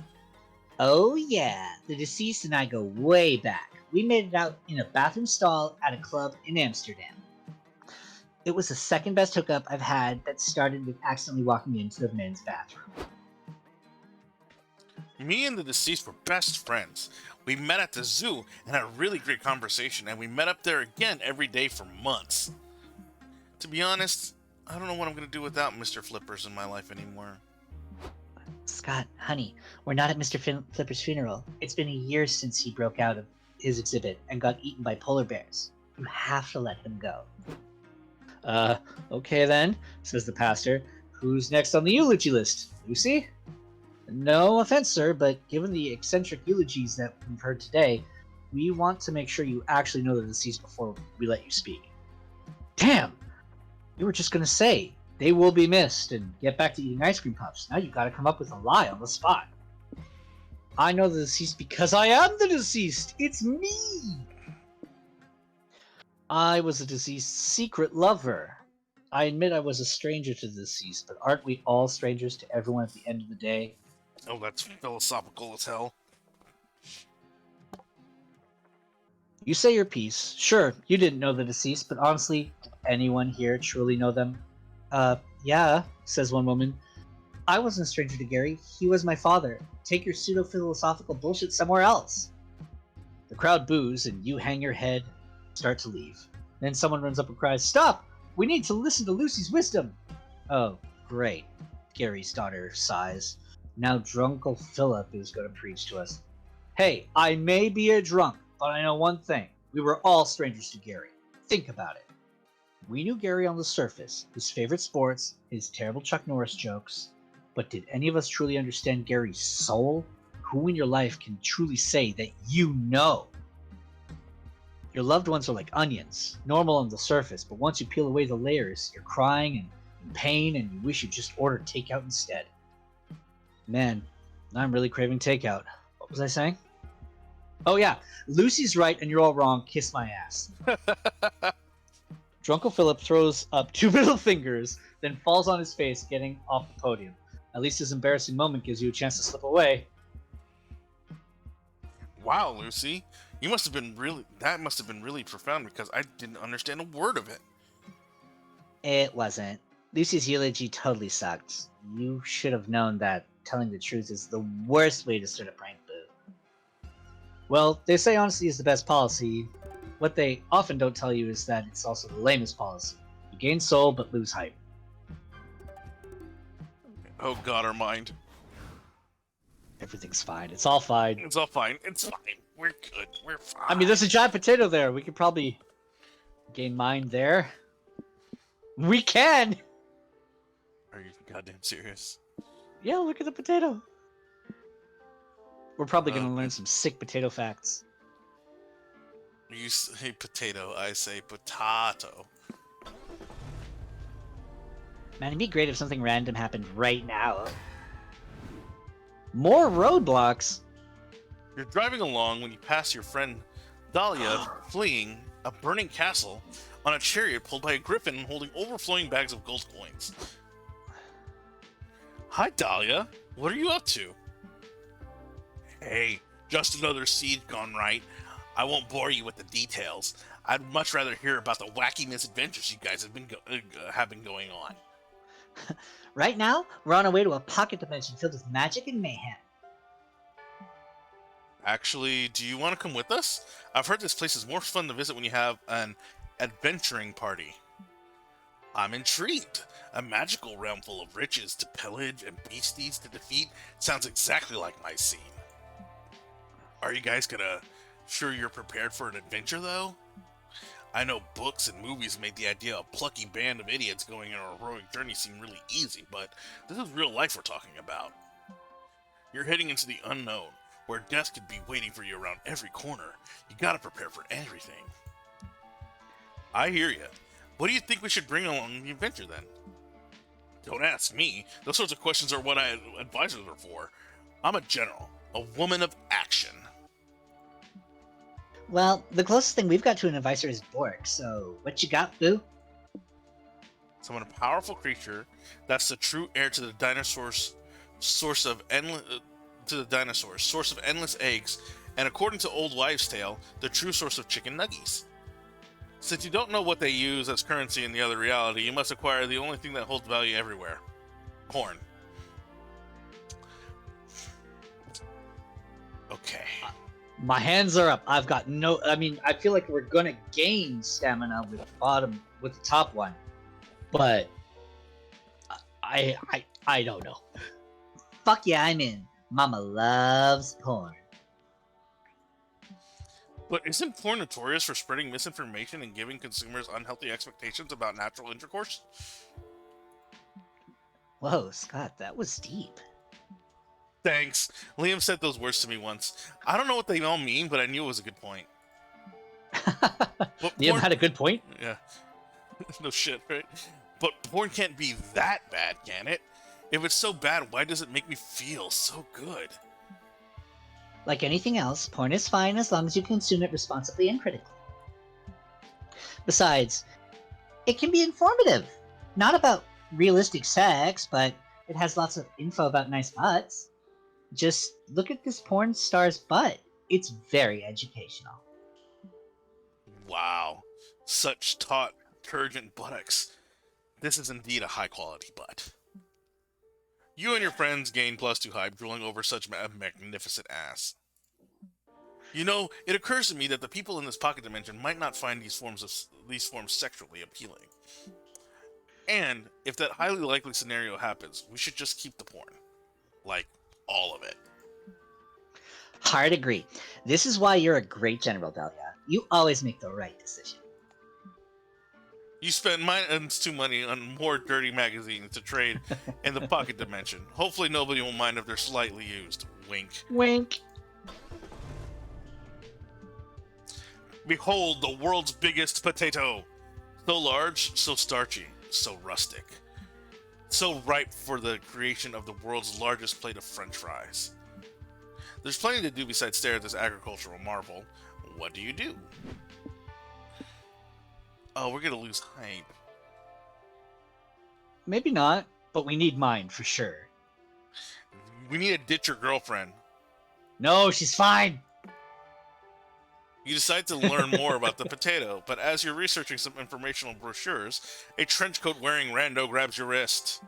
Oh yeah, the deceased and I go way back. We made it out in a bathroom stall at a club in Amsterdam. It was the second best hookup I've had that started with accidentally walking into the men's bathroom. Me and the deceased were best friends. We met at the zoo and had a really great conversation, and we met up there again every day for months. To be honest, I don't know what I'm gonna do without Mr. Flippers in my life anymore. Scott, honey, we're not at Mr. Flipper's funeral. It's been a year since he broke out of his exhibit and got eaten by polar bears. You have to let him go. Okay then, says the pastor. Who's next on the eulogy list? Lucy? No offense, sir, but given the eccentric eulogies that we've heard today, we want to make sure you actually know the deceased before we let you speak. Damn! You were just gonna say, they will be missed, and get back to eating ice cream puffs. Now you gotta come up with a lie on the spot. I know the deceased because I am the deceased! It's me! I was the deceased's secret lover. I admit I was a stranger to the deceased, but aren't we all strangers to everyone at the end of the day? Oh, that's philosophical as hell. You say your piece. Sure, you didn't know the deceased, but honestly, did anyone here truly know them? Yeah, says one woman. I wasn't a stranger to Gary. He was my father. Take your pseudo-philosophical bullshit somewhere else. The crowd boos, and you hang your head, start to leave. Then someone runs up and cries, Stop! We need to listen to Lucy's wisdom! Oh, great. Gary's daughter sighs. Now Drunkle Philip is going to preach to us. Hey, I may be a drunk, but I know one thing. We were all strangers to Gary. Think about it. We knew Gary on the surface, his favorite sports, his terrible Chuck Norris jokes, but did any of us truly understand Gary's soul? Who in your life can truly say that you know? Your loved ones are like onions, normal on the surface, but once you peel away the layers, you're crying and in pain and you wish you just ordered takeout instead. Man, I'm really craving takeout. What was I saying? Oh yeah, Lucy's right and you're all wrong. Kiss my ass. Drunkle Philip throws up two middle fingers, then falls on his face, getting off the podium. At least his embarrassing moment gives you a chance to slip away. Wow, Lucy, that must have been really profound because I didn't understand a word of it. It wasn't. Lucy's eulogy totally sucked. You should have known that telling the truth is the worst way to start a prank boo. Well, they say honesty is the best policy. What they often don't tell you is that it's also the lamest policy. You gain soul but lose hype. Oh God, our mind. Everything's fine. It's all fine. It's all fine. It's fine. We're good. We're fine. I mean, there's a giant potato there. We could probably gain mind there. We can! Are you goddamn serious? Yeah, look at the potato. We're probably going to learn some sick potato facts. You say potato, I say potato. Man, it'd be great if something random happened right now. More roadblocks? You're driving along when you pass your friend Dahlia fleeing a burning castle on a chariot pulled by a griffin holding overflowing bags of gold coins. Hi, Dahlia. What are you up to? Hey, just another siege gone right. I won't bore you with the details. I'd much rather hear about the wacky misadventures you guys have been going on. Right now, we're on our way to a pocket dimension filled with magic and mayhem. Actually, do you want to come with us? I've heard this place is more fun to visit when you have an adventuring party. I'm intrigued. A magical realm full of riches to pillage and beasties to defeat sounds exactly like my scene. Are you guys sure you're prepared for an adventure, though? I know books and movies made the idea of a plucky band of idiots going on a heroic journey seem really easy, but this is real life we're talking about. You're heading into the unknown, where death could be waiting for you around every corner. You gotta prepare for everything. I hear ya. What do you think we should bring along the adventure, then? Don't ask me. Those sorts of questions are what advisors are for. I'm a general, a woman of action. Well, the closest thing we've got to an advisor is Bork, so what you got, Boo? Summon a powerful creature that's the true heir to the dinosaurs' source of endless eggs, and according to Old Wives' Tale, the true source of chicken nuggies. Since you don't know what they use as currency in the other reality, you must acquire the only thing that holds value everywhere: corn. Okay. My hands are up. I've got no. I mean, I feel like we're gonna gain stamina with the top one, but I don't know. Fuck yeah, I'm in. Mama loves porn. But isn't porn notorious for spreading misinformation and giving consumers unhealthy expectations about natural intercourse? Whoa, Scott, that was deep. Thanks. Liam said those words to me once. I don't know what they all mean, but I knew it was a good point. But Liam had a good point. Yeah. No shit, right? But porn can't be that bad, can it? If it's so bad, why does it make me feel so good? Like anything else, porn is fine as long as you consume it responsibly and critically. Besides, it can be informative. Not about realistic sex, but it has lots of info about nice butts. Just look at this porn star's butt. It's very educational. Wow. Such taut, turgent buttocks. This is indeed a high-quality butt. You and your friends gain +2 hype drooling over such a magnificent ass. You know, it occurs to me that the people in this pocket dimension might not find these forms sexually appealing. And if that highly likely scenario happens, we should just keep the porn. Like, all of it. Hard agree. This is why you're a great general, Dahlia. You always make the right decision. You spend too money on more dirty magazines to trade in the pocket dimension. Hopefully nobody will mind if they're slightly used. Wink. Wink. Behold the world's biggest potato. So large, so starchy, so rustic. So ripe for the creation of the world's largest plate of french fries. There's plenty to do besides stare at this agricultural marvel. What do you do? Oh, we're gonna lose hype. Maybe not, but we need mine for sure. We need to ditch your girlfriend. No, she's fine. You decide to learn more about the potato, but as you're researching some informational brochures, a trench coat wearing rando grabs your wrist.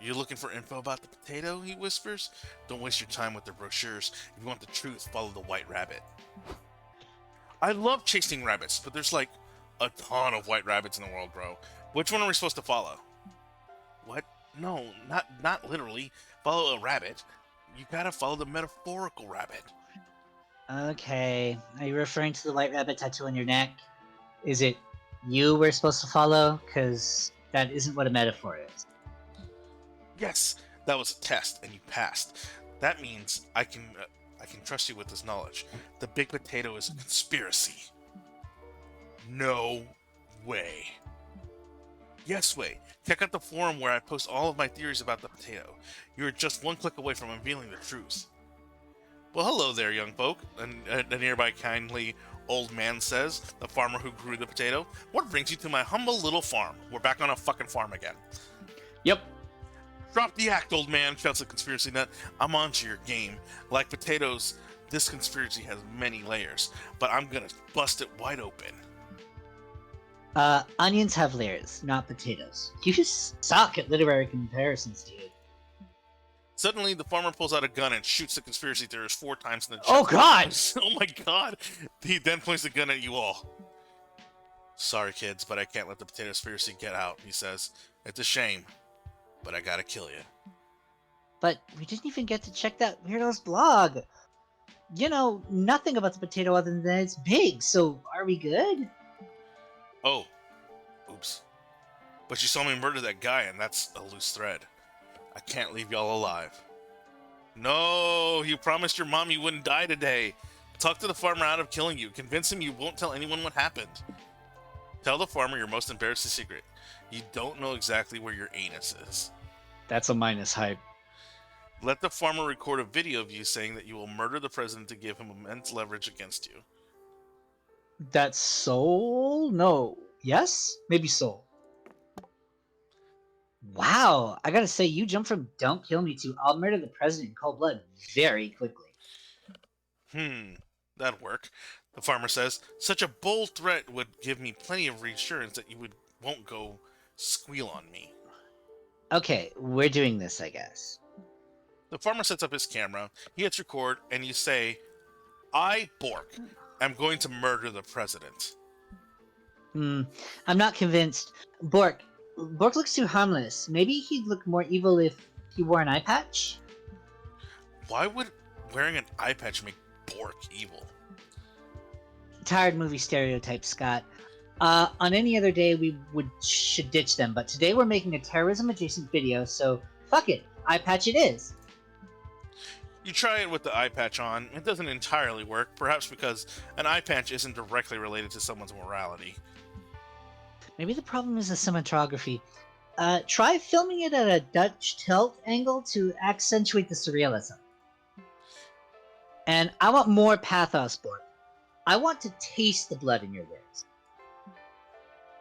You looking for info about the potato? He whispers. Don't waste your time with the brochures. If you want the truth, follow the white rabbit. I love chasing rabbits, but there's like a ton of white rabbits in the world, bro. Which one are we supposed to follow? What? No, not literally. Follow a rabbit. You gotta follow the metaphorical rabbit. Okay, are you referring to the white rabbit tattoo on your neck? Is it you we're supposed to follow? Because that isn't what a metaphor is. Yes, that was a test, and you passed. That means I can trust you with this knowledge. The big potato is a conspiracy. No way. Yes way. Check out the forum where I post all of my theories about the potato. You're just one click away from unveiling the truth. Well, hello there, young folk, a nearby kindly old man says, the farmer who grew the potato. What brings you to my humble little farm? We're back on a fucking farm again. Yep. Drop the act, old man, shouts the conspiracy nut. I'm onto your game. Like potatoes, this conspiracy has many layers, but I'm gonna bust it wide open. Onions have layers, not potatoes. You just suck at literary comparisons, dude. Suddenly, the farmer pulls out a gun and shoots the conspiracy theorist 4 times in the chest. Oh God! Oh my god! He then points the gun at you all. Sorry, kids, but I can't let the potato conspiracy get out, he says. It's a shame, but I gotta kill you. But we didn't even get to check that weirdo's blog. You know, nothing about the potato other than it's big, so are we good? Oh. Oops. But you saw me murder that guy, and that's a loose thread. I can't leave y'all alive. No, you promised your mom you wouldn't die today. Talk to the farmer out of killing you. Convince him you won't tell anyone what happened. Tell the farmer your most embarrassing secret. You don't know exactly where your anus is. That's a minus hype. Let the farmer record a video of you saying that you will murder the president to give him immense leverage against you. That's soul? No. Yes? Maybe soul. Wow, I gotta say, you jumped from don't kill me to I'll murder the president in cold blood very quickly. That'd work. The farmer says, such a bold threat would give me plenty of reassurance that you won't go squeal on me. Okay, we're doing this, I guess. The farmer sets up his camera, he hits record, and you say, I, Bork, am going to murder the president. I'm not convinced. Bork looks too harmless. Maybe he'd look more evil if he wore an eye patch? Why would wearing an eye patch make Bork evil? Tired movie stereotypes, Scott. On any other day, we should ditch them, but today we're making a terrorism-adjacent video, so fuck it. Eye patch it is. You try it with the eye patch on. It doesn't entirely work, perhaps because an eye patch isn't directly related to someone's morality. Maybe the problem is the cinematography. Try filming it at a Dutch tilt angle to accentuate the surrealism. And I want more pathos, Bork. I want to taste the blood in your words.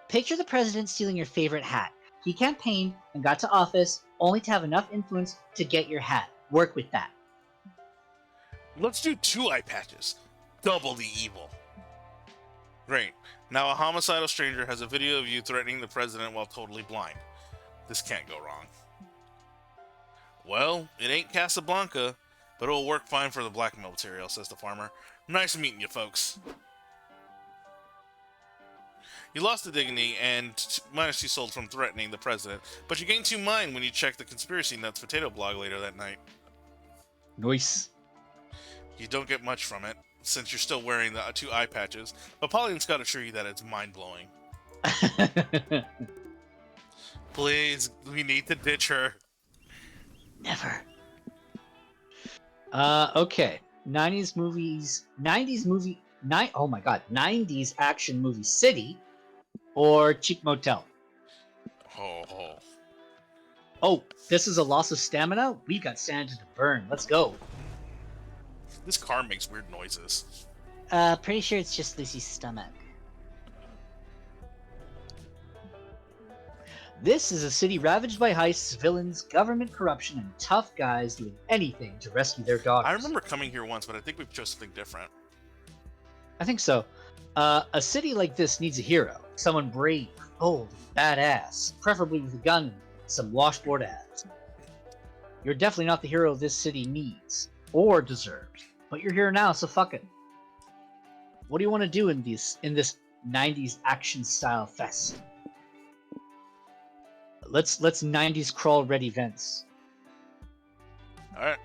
Picture the president stealing your favorite hat. He campaigned and got to office only to have enough influence to get your hat. Work with that. Let's do 2 eye patches. Double the evil. Great. Now a homicidal stranger has a video of you threatening the president while totally blind. This can't go wrong. Well, it ain't Casablanca, but it'll work fine for the blackmail material, says the farmer. Nice meeting you, folks. You lost the dignity and -2 sold from threatening the president, but you gained 2 mind when you checked the Conspiracy Nuts potato blog later that night. Nice. You don't get much from it, since you're still wearing the 2 eye patches, but Polly and Scott assure you that it's mind-blowing. Please, we need to ditch her. Never. Okay. 90s action movie City or Cheap Motel. Oh. Oh, this is a loss of stamina? We've got stamina to burn. Let's go. This car makes weird noises. Pretty sure it's just Lucy's stomach. This is a city ravaged by heists, villains, government corruption, and tough guys doing anything to rescue their daughters. I remember coming here once, but I think we've chose something different. I think so. A city like this needs a hero. Someone brave, bold, badass, preferably with a gun and some washboard abs. You're definitely not the hero this city needs, or deserves. But you're here now, so fuck it. What do you want to do in this 90s action style fest? Let's 90s crawl ready Vince. Alright.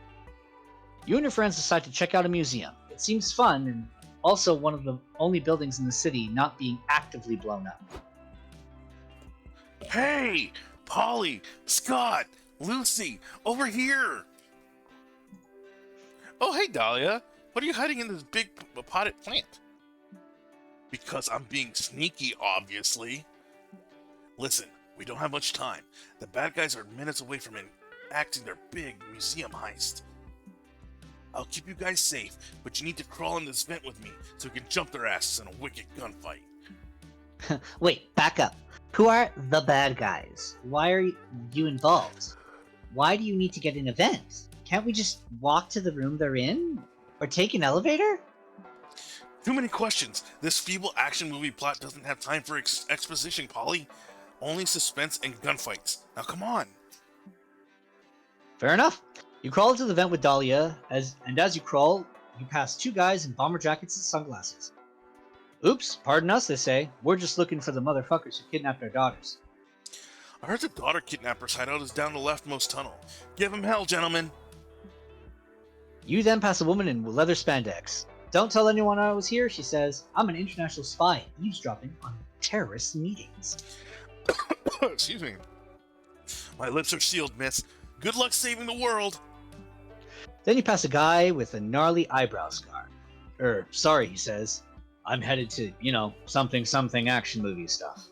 You and your friends decide to check out a museum. It seems fun, and also one of the only buildings in the city not being actively blown up. Hey! Polly! Scott! Lucy! Over here! Oh, hey, Dahlia. What are you hiding in this big potted plant? Because I'm being sneaky, obviously. Listen, we don't have much time. The bad guys are minutes away from enacting their big museum heist. I'll keep you guys safe, but you need to crawl in this vent with me so we can jump their asses in a wicked gunfight. Wait, back up. Who are the bad guys? Why are you involved? Why do you need to get an event? Can't we just walk to the room they're in? Or take an elevator? Too many questions. This feeble action movie plot doesn't have time for exposition, Polly. Only suspense and gunfights. Now come on. Fair enough. You crawl into the vent with Dahlia, as you crawl, you pass two guys in bomber jackets and sunglasses. Oops, pardon us, they say. We're just looking for the motherfuckers who kidnapped our daughters. I heard the daughter kidnapper's hideout is down the leftmost tunnel. Give him hell, gentlemen. You then pass a woman in leather spandex. Don't tell anyone I was here, she says. I'm an international spy eavesdropping on terrorist meetings. Excuse me. My lips are sealed, miss. Good luck saving the world. Then you pass a guy with a gnarly eyebrow scar. Sorry, he says. I'm headed to, something action movie stuff.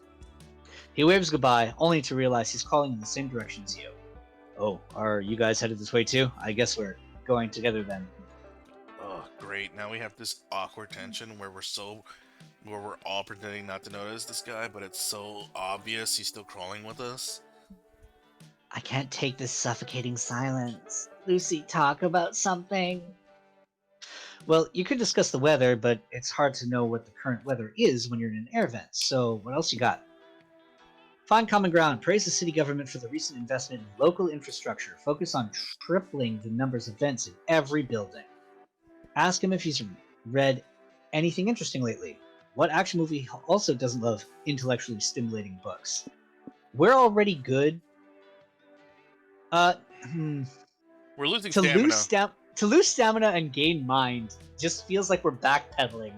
He waves goodbye, only to realize he's calling in the same direction as you. Oh, are you guys headed this way too? I guess we're going together then. Oh, great. Now we have this awkward tension where we're all pretending not to notice this guy, but it's so obvious he's still crawling with us. I can't take this suffocating silence. Lucy, talk about something. Well, you could discuss the weather, but it's hard to know what the current weather is when you're in an air vent, so what else you got? Find common ground. Praise the city government for the recent investment in local infrastructure. Focus on tripling the numbers of vents in every building. Ask him if he's read anything interesting lately. What action movie also doesn't love intellectually stimulating books? We're already good. We're losing stamina. To lose stamina and gain mind just feels like we're backpedaling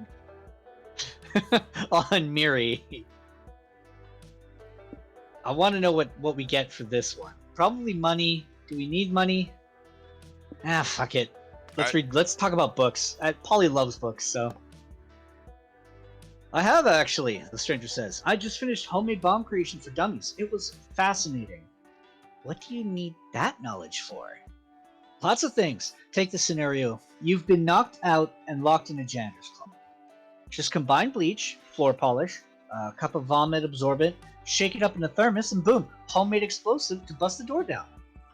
on Miri. I want to know what we get for this one. Probably money. Do we need money? Fuck it. Let's talk about books. Polly loves books, so. I have actually, the stranger says. I just finished Homemade Bomb Creation for Dummies. It was fascinating. What do you need that knowledge for? Lots of things. Take the scenario. You've been knocked out and locked in a janitor's club. Just combine bleach, floor polish, a cup of vomit absorbent, shake it up in a thermos, and boom, homemade explosive to bust the door down.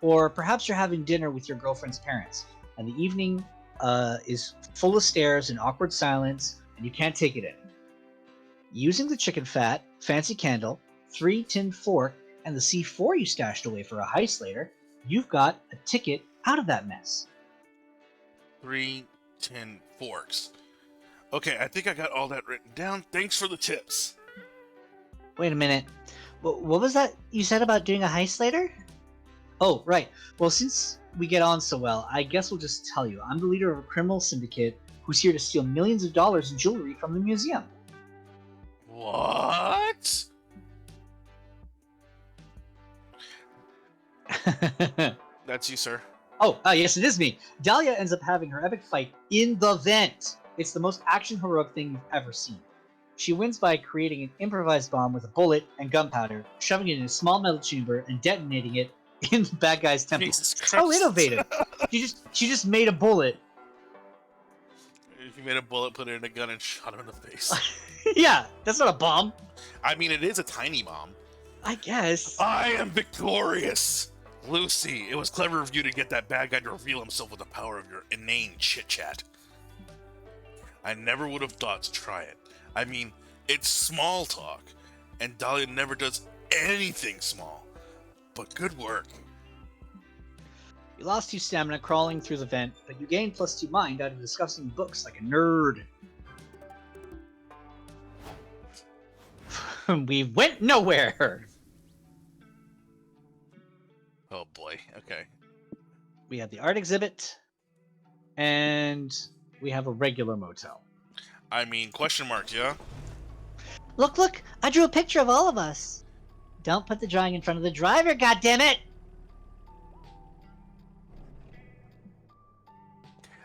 Or perhaps you're having dinner with your girlfriend's parents, and the evening is full of stares and awkward silence, and you can't take it anymore. Using the chicken fat, fancy candle, 3 tin fork, and the C4 you stashed away for a heist later, you've got a ticket out of that mess. 3 tin forks. Okay, I think I got all that written down. Thanks for the tips. Wait a minute. What was that you said about doing a heist later? Oh, right. Well, since we get on so well, I guess we'll just tell you. I'm the leader of a criminal syndicate who's here to steal millions of dollars in jewelry from the museum. What? That's you, sir. Oh, yes, it is me. Dahlia ends up having her epic fight in the vent. It's the most action-heroic thing you've ever seen. She wins by creating an improvised bomb with a bullet and gunpowder, shoving it in a small metal chamber, and detonating it in the bad guy's temple. Jesus Christ. How innovative! She just made a bullet. If you made a bullet, put it in a gun, and shot him in the face. Yeah, that's not a bomb. I mean, it is a tiny bomb. I guess. I am victorious! Lucy, it was clever of you to get that bad guy to reveal himself with the power of your inane chit-chat. I never would have thought to try it. I mean, it's small talk, and Dahlia never does anything small. But good work. You lost 2 stamina crawling through the vent, but you gained +2 mind out of discussing books like a nerd. We went nowhere! Oh boy, okay. We have the art exhibit, and we have a regular motel. I mean, question marks, yeah? Look! I drew a picture of all of us. Don't put the drawing in front of the driver, goddammit!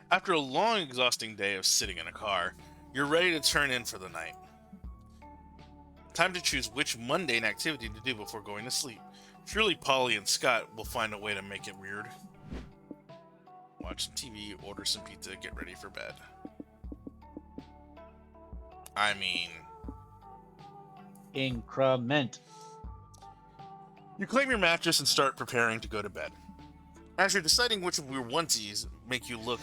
After a long, exhausting day of sitting in a car, you're ready to turn in for the night. Time to choose which mundane activity to do before going to sleep. Surely Polly and Scott will find a way to make it weird. Watch some TV, order some pizza, get ready for bed. I mean... Increment. You claim your mattress and start preparing to go to bed. As you're deciding which of your onesies make you look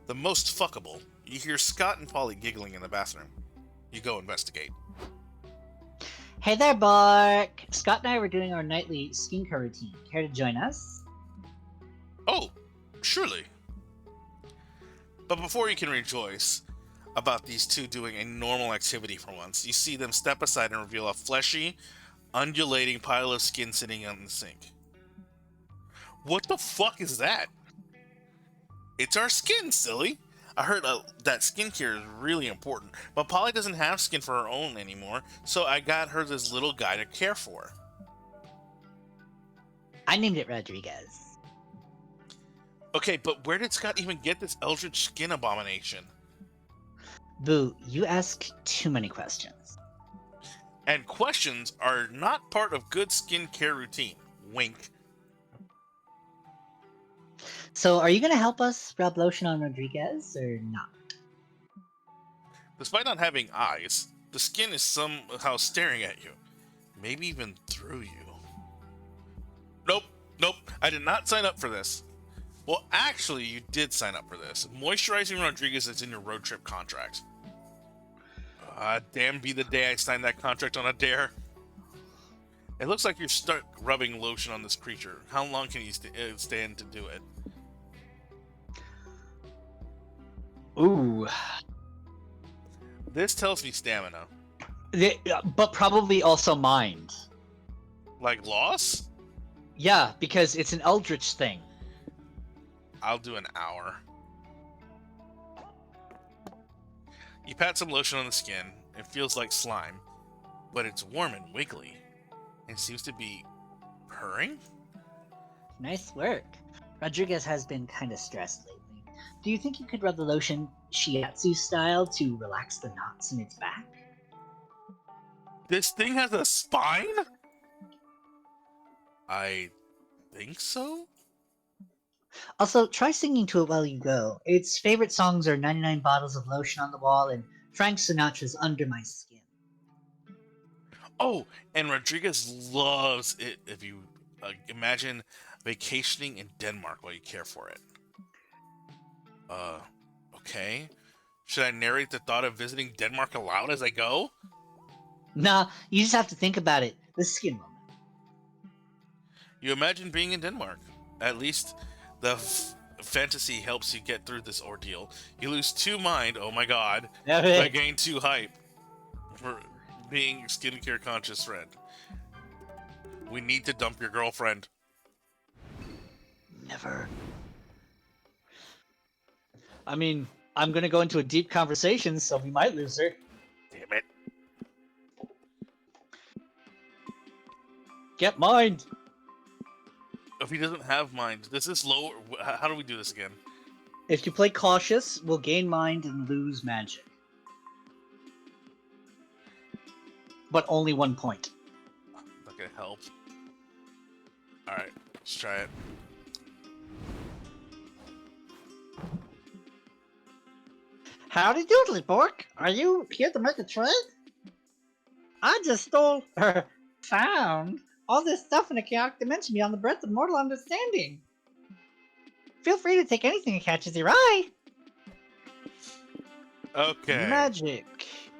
the most fuckable, you hear Scott and Polly giggling in the bathroom. You go investigate. Hey there, Bark! Scott and I were doing our nightly skincare routine. Care to join us? Oh, Surely. But before you can rejoice about these two doing a normal activity for once, you see them step aside and reveal a fleshy, undulating pile of skin sitting on the sink. What the fuck is that? It's our skin, silly. I heard that skincare is really important, but Polly doesn't have skin for her own anymore, so I got her this little guy to care for. I named it Rodriguez. Okay, but where did Scott even get this eldritch skin abomination? Boo, you ask too many questions. And questions are not part of good skincare routine. Wink. So, are you gonna help us rub lotion on Rodriguez or not? Despite not having eyes, the skin is somehow staring at you. Maybe even through you. Nope, I did not sign up for this. Well, actually, you did sign up for this. Moisturizing Rodriguez is in your road trip contract. Damn be the day I signed that contract on a dare. It looks like you're stuck rubbing lotion on this creature. How long can you stand to do it? Ooh. This tells me stamina. But probably also mind. Like loss? Yeah, because it's an eldritch thing. I'll do an hour. You pat some lotion on the skin. It feels like slime, but it's warm and wiggly. It seems to be purring? Nice work. Rodriguez has been kind of stressed lately. Do you think you could rub the lotion shiatsu style to relax the knots in its back? This thing has a spine? I think so? Also, try singing to it while you go. Its favorite songs are 99 Bottles of Lotion on the Wall and Frank Sinatra's Under My Skin. Oh, and Rodriguez loves it if you imagine vacationing in Denmark while you care for it. Okay. Should I narrate the thought of visiting Denmark aloud as I go? Nah, you just have to think about it. The skin moment. You imagine being in Denmark. At least the fantasy helps you get through this ordeal. You lose 2 mind, oh my god, but gain 2 hype for being skincare conscious friend. We need to dump your girlfriend. Never. I mean, I'm gonna go into a deep conversation, so we might lose her. Damn it. Get mind! If he doesn't have mind, does this lower... How do we do this again? If you play cautious, we'll gain mind and lose magic. But only 1 point. Not gonna help. Alright, let's try it. Howdy doodly, Bork. Are you here to make a trade? I just stole, found all this stuff in a chaotic dimension beyond the breadth of mortal understanding. Feel free to take anything that catches your eye. Okay. Magic,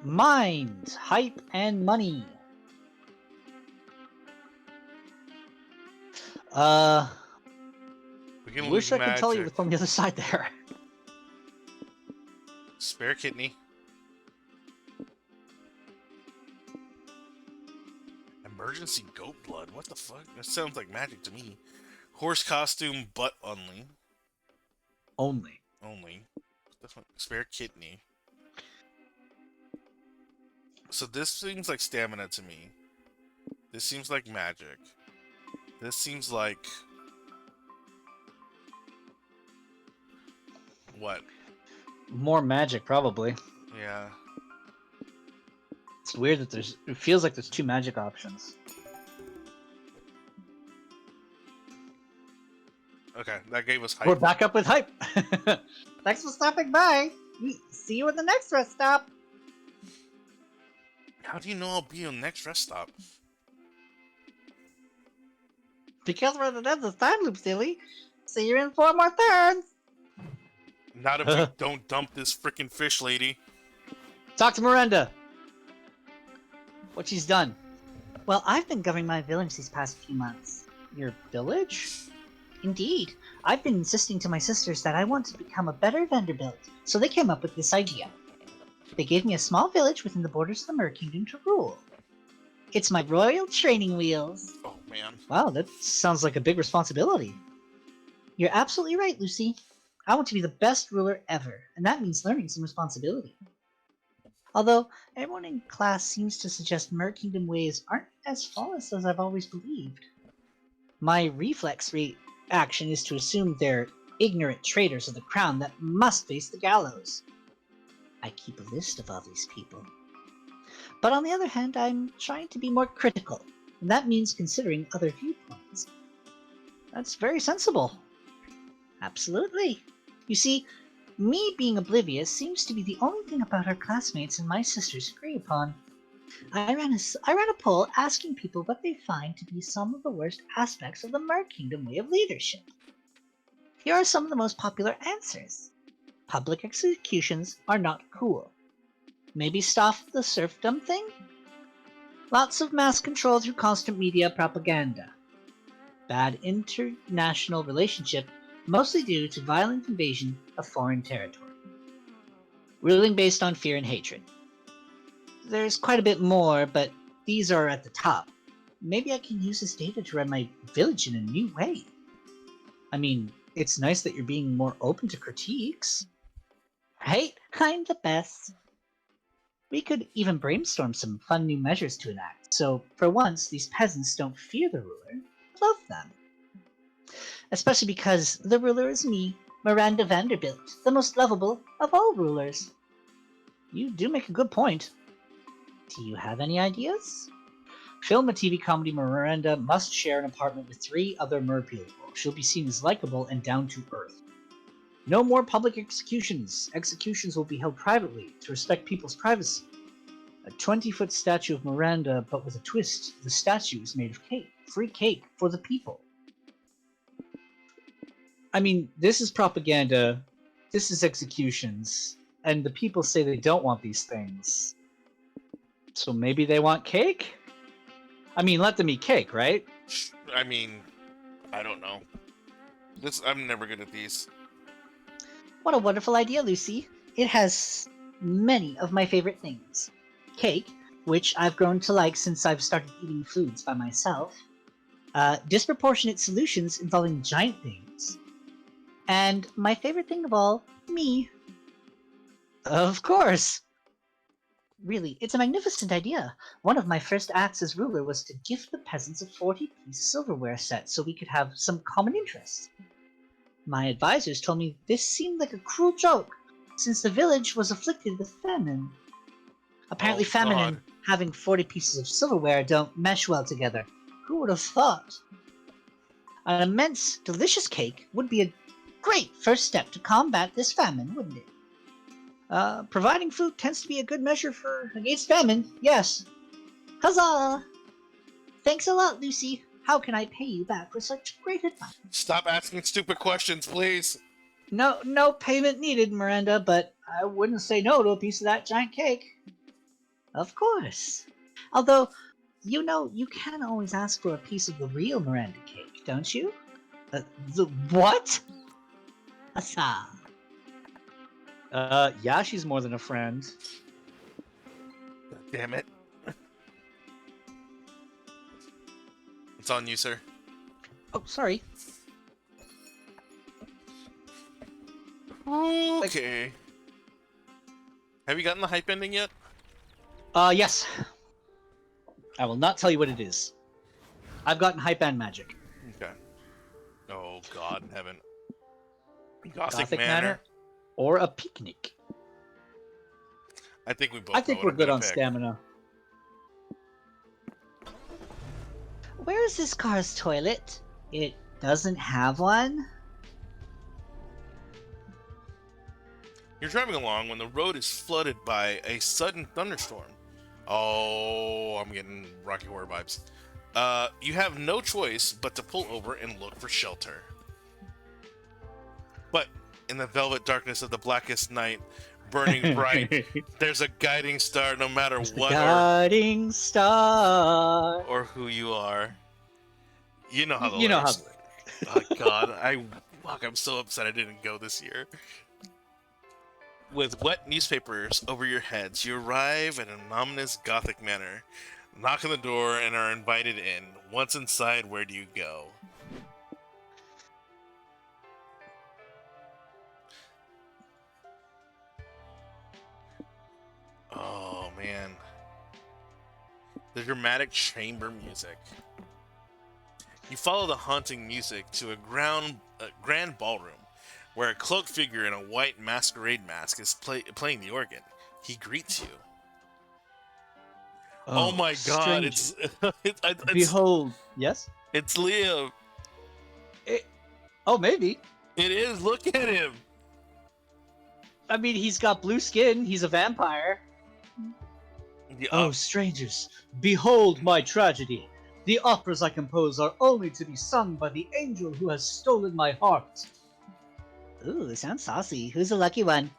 mind, hype, and money. We can Wish lose I could tell you magic. what's on the other side there. Spare kidney. Emergency goat blood. What the fuck? That sounds like magic to me. Horse costume, butt only. Only. Only. That's one. Spare kidney. So this seems like stamina to me. This seems like magic. This seems like... What? More magic, probably. Yeah. It's weird that there's... It feels like there's 2 magic options. Okay, that gave us hype. We're back up with hype! Thanks for stopping by. See you at the next rest stop. How do you know I'll be on the next rest stop? Because we're at the end of the time loop, silly. See you in 4 more turns. Not if we don't dump this freaking fish lady. Talk to Miranda! What she's done. Well, I've been governing my village these past few months. Your village? Indeed. I've been insisting to my sisters that I want to become a better Vanderbilt, so they came up with this idea. They gave me a small village within the borders of the Mer Kingdom to rule. It's my royal training wheels. Oh man. Wow, that sounds like a big responsibility. You're absolutely right, Lucy. I want to be the best ruler ever, and that means learning some responsibility. Although, everyone in class seems to suggest Mer Kingdom ways aren't as flawless as I've always believed. My reflex reaction is to assume they're ignorant traitors of the crown that must face the gallows. I keep a list of all these people. But on the other hand, I'm trying to be more critical, and that means considering other viewpoints. That's very sensible. Absolutely. You see, me being oblivious seems to be the only thing about our classmates and my sisters agree upon. I ran a poll asking people what they find to be some of the worst aspects of the Mer Kingdom way of leadership. Here are some of the most popular answers. Public executions are not cool. Maybe stop the serfdom thing? Lots of mass control through constant media propaganda. Bad international relationship, mostly due to violent invasion of foreign territory. Ruling based on fear and hatred. There's quite a bit more, but these are at the top. Maybe I can use this data to run my village in a new way. I mean, it's nice that you're being more open to critiques. Right? I'm the best. We could even brainstorm some fun new measures to enact, so for once these peasants don't fear the ruler, love them. Especially because the ruler is me, Miranda Vanderbilt, the most lovable of all rulers. You do make a good point. Do you have any ideas? Film and TV comedy Miranda must share an apartment with 3 other mer people. She'll be seen as likable and down to earth. No more public executions. Executions will be held privately to respect people's privacy. A 20-foot statue of Miranda, but with a twist. The statue is made of cake. Free cake for the people. I mean, this is propaganda. This is executions. And the people say they don't want these things. So maybe they want cake? I mean, let them eat cake, right? I mean, I don't know. I'm never good at these. What a wonderful idea, Lucy. It has many of my favorite things. Cake, which I've grown to like since I've started eating foods by myself. Disproportionate solutions involving giant things. And my favorite thing of all, me. Of course. Really, it's a magnificent idea. One of my first acts as ruler was to gift the peasants a 40-piece silverware set so we could have some common interests. My advisors told me this seemed like a cruel joke, since the village was afflicted with famine. Apparently famine and having 40 pieces of silverware don't mesh well together. Who would have thought? An immense, delicious cake would be a great first step to combat this famine, wouldn't it? Providing food tends to be a good measure against famine, yes. Huzzah! Thanks a lot, Lucy. How can I pay you back for such great advice? Stop asking stupid questions, please. No payment needed, Miranda, but I wouldn't say no to a piece of that giant cake. Of course. Although, you know, you can always ask for a piece of the real Miranda cake, don't you? The what? Huzzah! Yeah, she's more than a friend. Damn it. It's on you, sir. Oh, sorry. Okay. Have you gotten the hype ending yet? Yes. I will not tell you what it is. I've gotten hype and magic. Okay. Oh, God in heaven. Gothic Manor or a picnic. I think we both. I think know we're what I'm good gonna on pick. stamina. Where is this car's toilet? It doesn't have one? You're driving along when the road is flooded by a sudden thunderstorm. Oh, I'm getting Rocky Horror vibes. You have no choice but to pull over and look for shelter. But in the velvet darkness of the blackest night, burning bright, there's a guiding star no matter what Guiding star. or who you are. You know how the You know how. lyrics. Oh God, I'm so upset I didn't go this year. With wet newspapers over your heads, you arrive at an ominous Gothic manor. Knock on the door and are invited in. Once inside, where do you go? Oh man. The dramatic chamber music. You follow the haunting music to a grand ballroom, where a cloaked figure in a white masquerade mask is playing the organ. He greets you. Oh, my God! stranger, It's behold. Yes. it's Liam. It, oh, maybe. It is. Look at him. I mean, he's got blue skin. He's a vampire. The, Oh, strangers, behold my tragedy. The operas I compose are only to be sung by the angel who has stolen my heart. Ooh, sounds saucy. Who's the lucky one?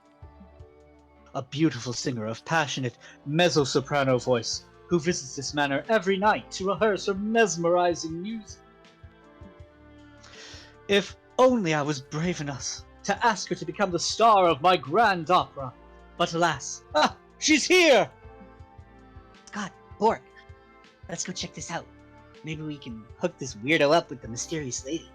A beautiful singer of passionate mezzo-soprano voice who visits this manor every night to rehearse her mesmerizing music. If only I was brave enough to ask her to become the star of my grand opera. But alas, she's here! God, Bork. Let's go check this out. Maybe we can hook this weirdo up with the mysterious lady.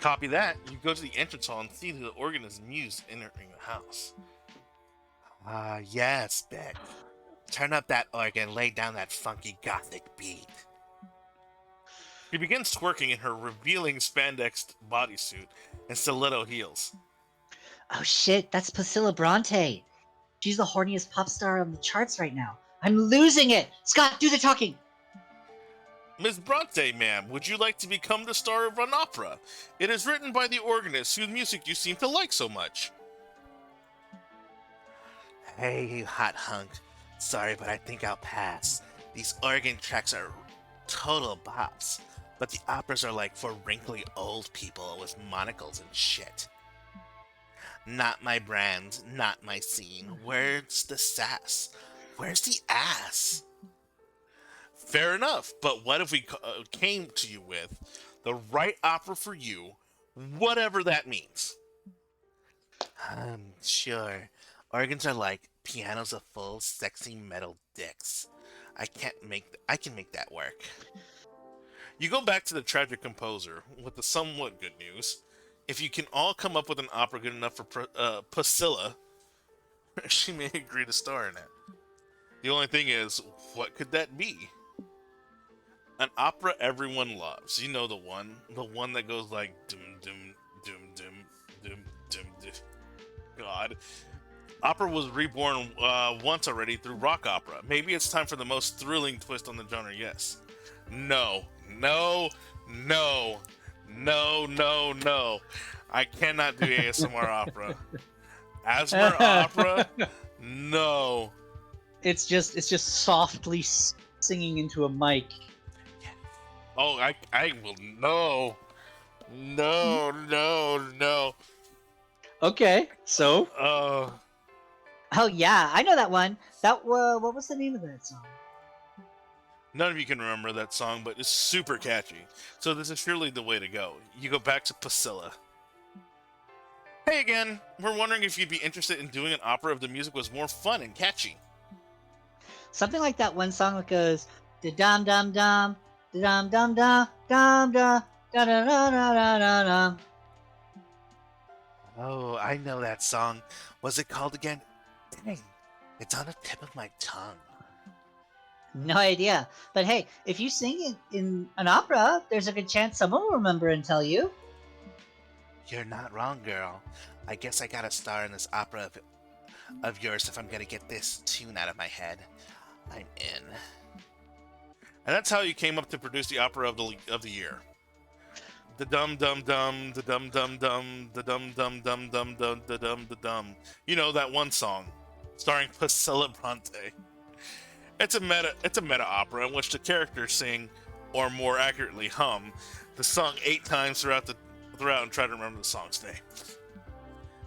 Copy that. You go to the entrance hall and see the organist muse entering the house. Ah, yes, Beck. Turn up that organ, lay down that funky Gothic beat. She begins twerking in her revealing spandex bodysuit and stiletto heels. Oh shit, that's Priscilla Bronte. She's the horniest pop star on the charts right now. I'm losing it! Scott, do the talking! Miss Bronte, ma'am, would you like to become the star of an opera? It is written by the organist whose music you seem to like so much. Hey, you hot hunk. Sorry, but I think I'll pass. These organ tracks are total bops, but the operas are like for wrinkly old people with monocles and shit. Not my brand, not my scene. Where's the sass? Where's the ass? Fair enough, but what if we came to you with the right opera for you, whatever that means? Sure. Organs are like pianos of full, sexy metal dicks. I can make that work. You go back to the tragic composer with the somewhat good news. If you can all come up with an opera good enough for Priscilla, she may agree to star in it. The only thing is, what could that be? An opera everyone loves. You know the one that goes like dum dum dum dum dum dum dum. God, opera was reborn once already through rock opera. Maybe it's time for the most thrilling twist on the genre. Yes. No. No. No. No. No. No. I cannot do ASMR opera. Asthma opera? No. It's just softly singing into a mic. Oh, I will no. No, no, no. Okay, so Oh yeah, I know that one. What was the name of that song? None of you can remember that song, but it's super catchy. So this is surely the way to go. You go back to Priscilla. Hey again, we're wondering if you'd be interested in doing an opera if the music was more fun and catchy. Something like that one song that goes da dum dum dum da dum dum dum dum da da da da da da da. Oh, I know that song. What's it called again? Dang, it's on the tip of my tongue. No idea. But hey, if you sing it in an opera, there's a good chance someone will remember and tell you. You're not wrong, girl. I guess I gotta star in this opera of yours if I'm gonna get this tune out of my head. I'm in. And that's how you came up to produce the opera of the year. The dum dum dum, the dum dum dum, the dum dum dum dum dum, the dum the dum. You know that one song, starring Priscilla Bronte. It's a meta opera in which the characters sing, or more accurately hum, the song 8 times throughout and try to remember the song's name.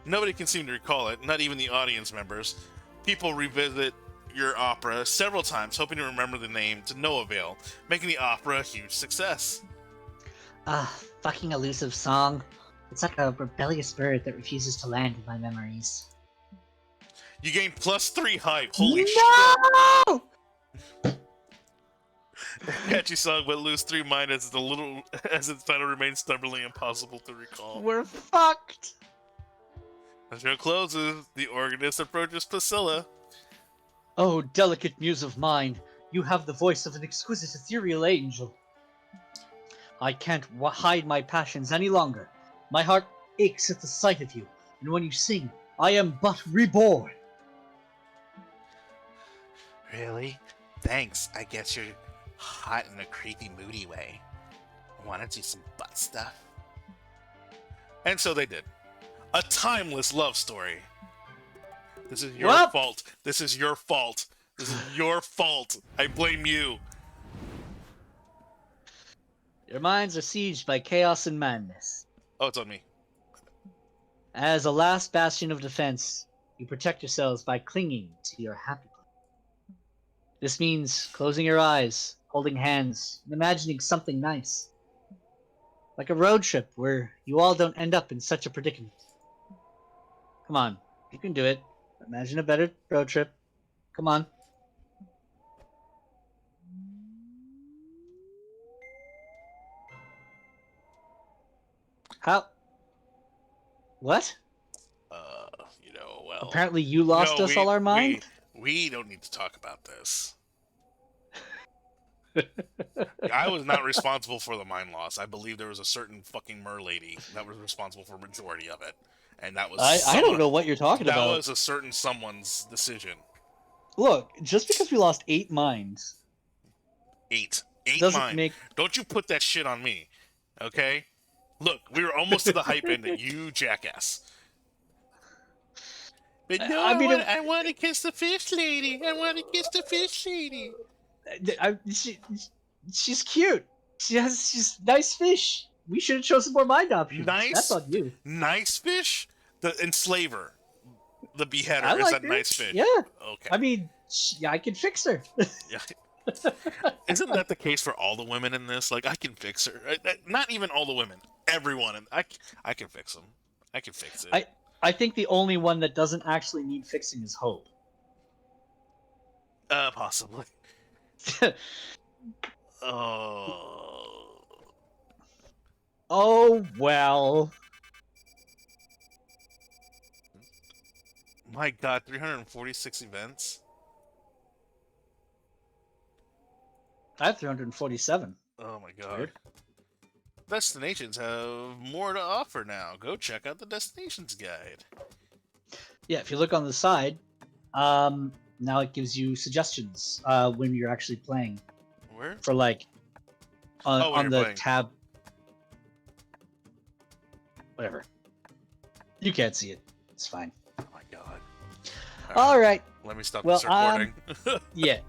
Nobody can seem to recall it, not even the audience members. People revisit your opera several times, hoping to remember the name to no avail, making the opera a huge success. Ah, fucking elusive song. It's like a rebellious bird that refuses to land in my memories. You gain +3 hype. Holy shit! No! Catchy song, but lose 3 mind as as its title remains stubbornly impossible to recall. We're fucked! The show closes. The organist approaches Priscilla. Oh, delicate muse of mine, you have the voice of an exquisite ethereal angel. I can't hide my passions any longer. My heart aches at the sight of you, and when you sing, I am but reborn. Really? Thanks. I guess you're hot in a creepy, moody way. Wanna do some butt stuff? And so they did. A timeless love story. This is your Well- fault. This is your fault. This is your fault. I blame you. Your minds are sieged by chaos and madness. Oh, it's on me. As a last bastion of defense, you protect yourselves by clinging to your happy place. This means closing your eyes, holding hands, and imagining something nice. Like a road trip where you all don't end up in such a predicament. Come on, you can do it. Imagine a better road trip. Come on. How? What? Well. Apparently you lost us all our mind? We don't need to talk about this. I was not responsible for the mind loss. I believe there was a certain fucking mer lady that was responsible for a majority of it. And that was I don't know what you're talking that about. was a certain someone's decision. Look, just because we lost 8 minds 8 doesn't mind. make... Don't you put that shit on me. Okay? Look, we were almost to the hype end, you jackass. But no, I want to kiss the fish lady. I want to kiss the fish lady. She's cute. She's nice fish. We should have chosen more mind options. Nice. That's on you. Nice fish? The enslaver. The beheader I is like that her. nice fish. Yeah. Okay. I mean, I can fix her. Yeah. Isn't that the case for all the women in this? Like, I can fix her. Not even all the women. Everyone. I can fix them. I can fix it. I think the only one that doesn't actually need fixing is Hope. Possibly. Oh. Oh, well. My god, 346 events? I have 347. Oh my god. Weird. Destinations have more to offer now. Go check out the Destinations Guide. Yeah, if you look on the side, now it gives you suggestions when you're actually playing. Where? For like, when on you're the playing. tab. Whatever. You can't see it. It's fine. Oh my god. All right. Let me stop Well, this recording. Yeah.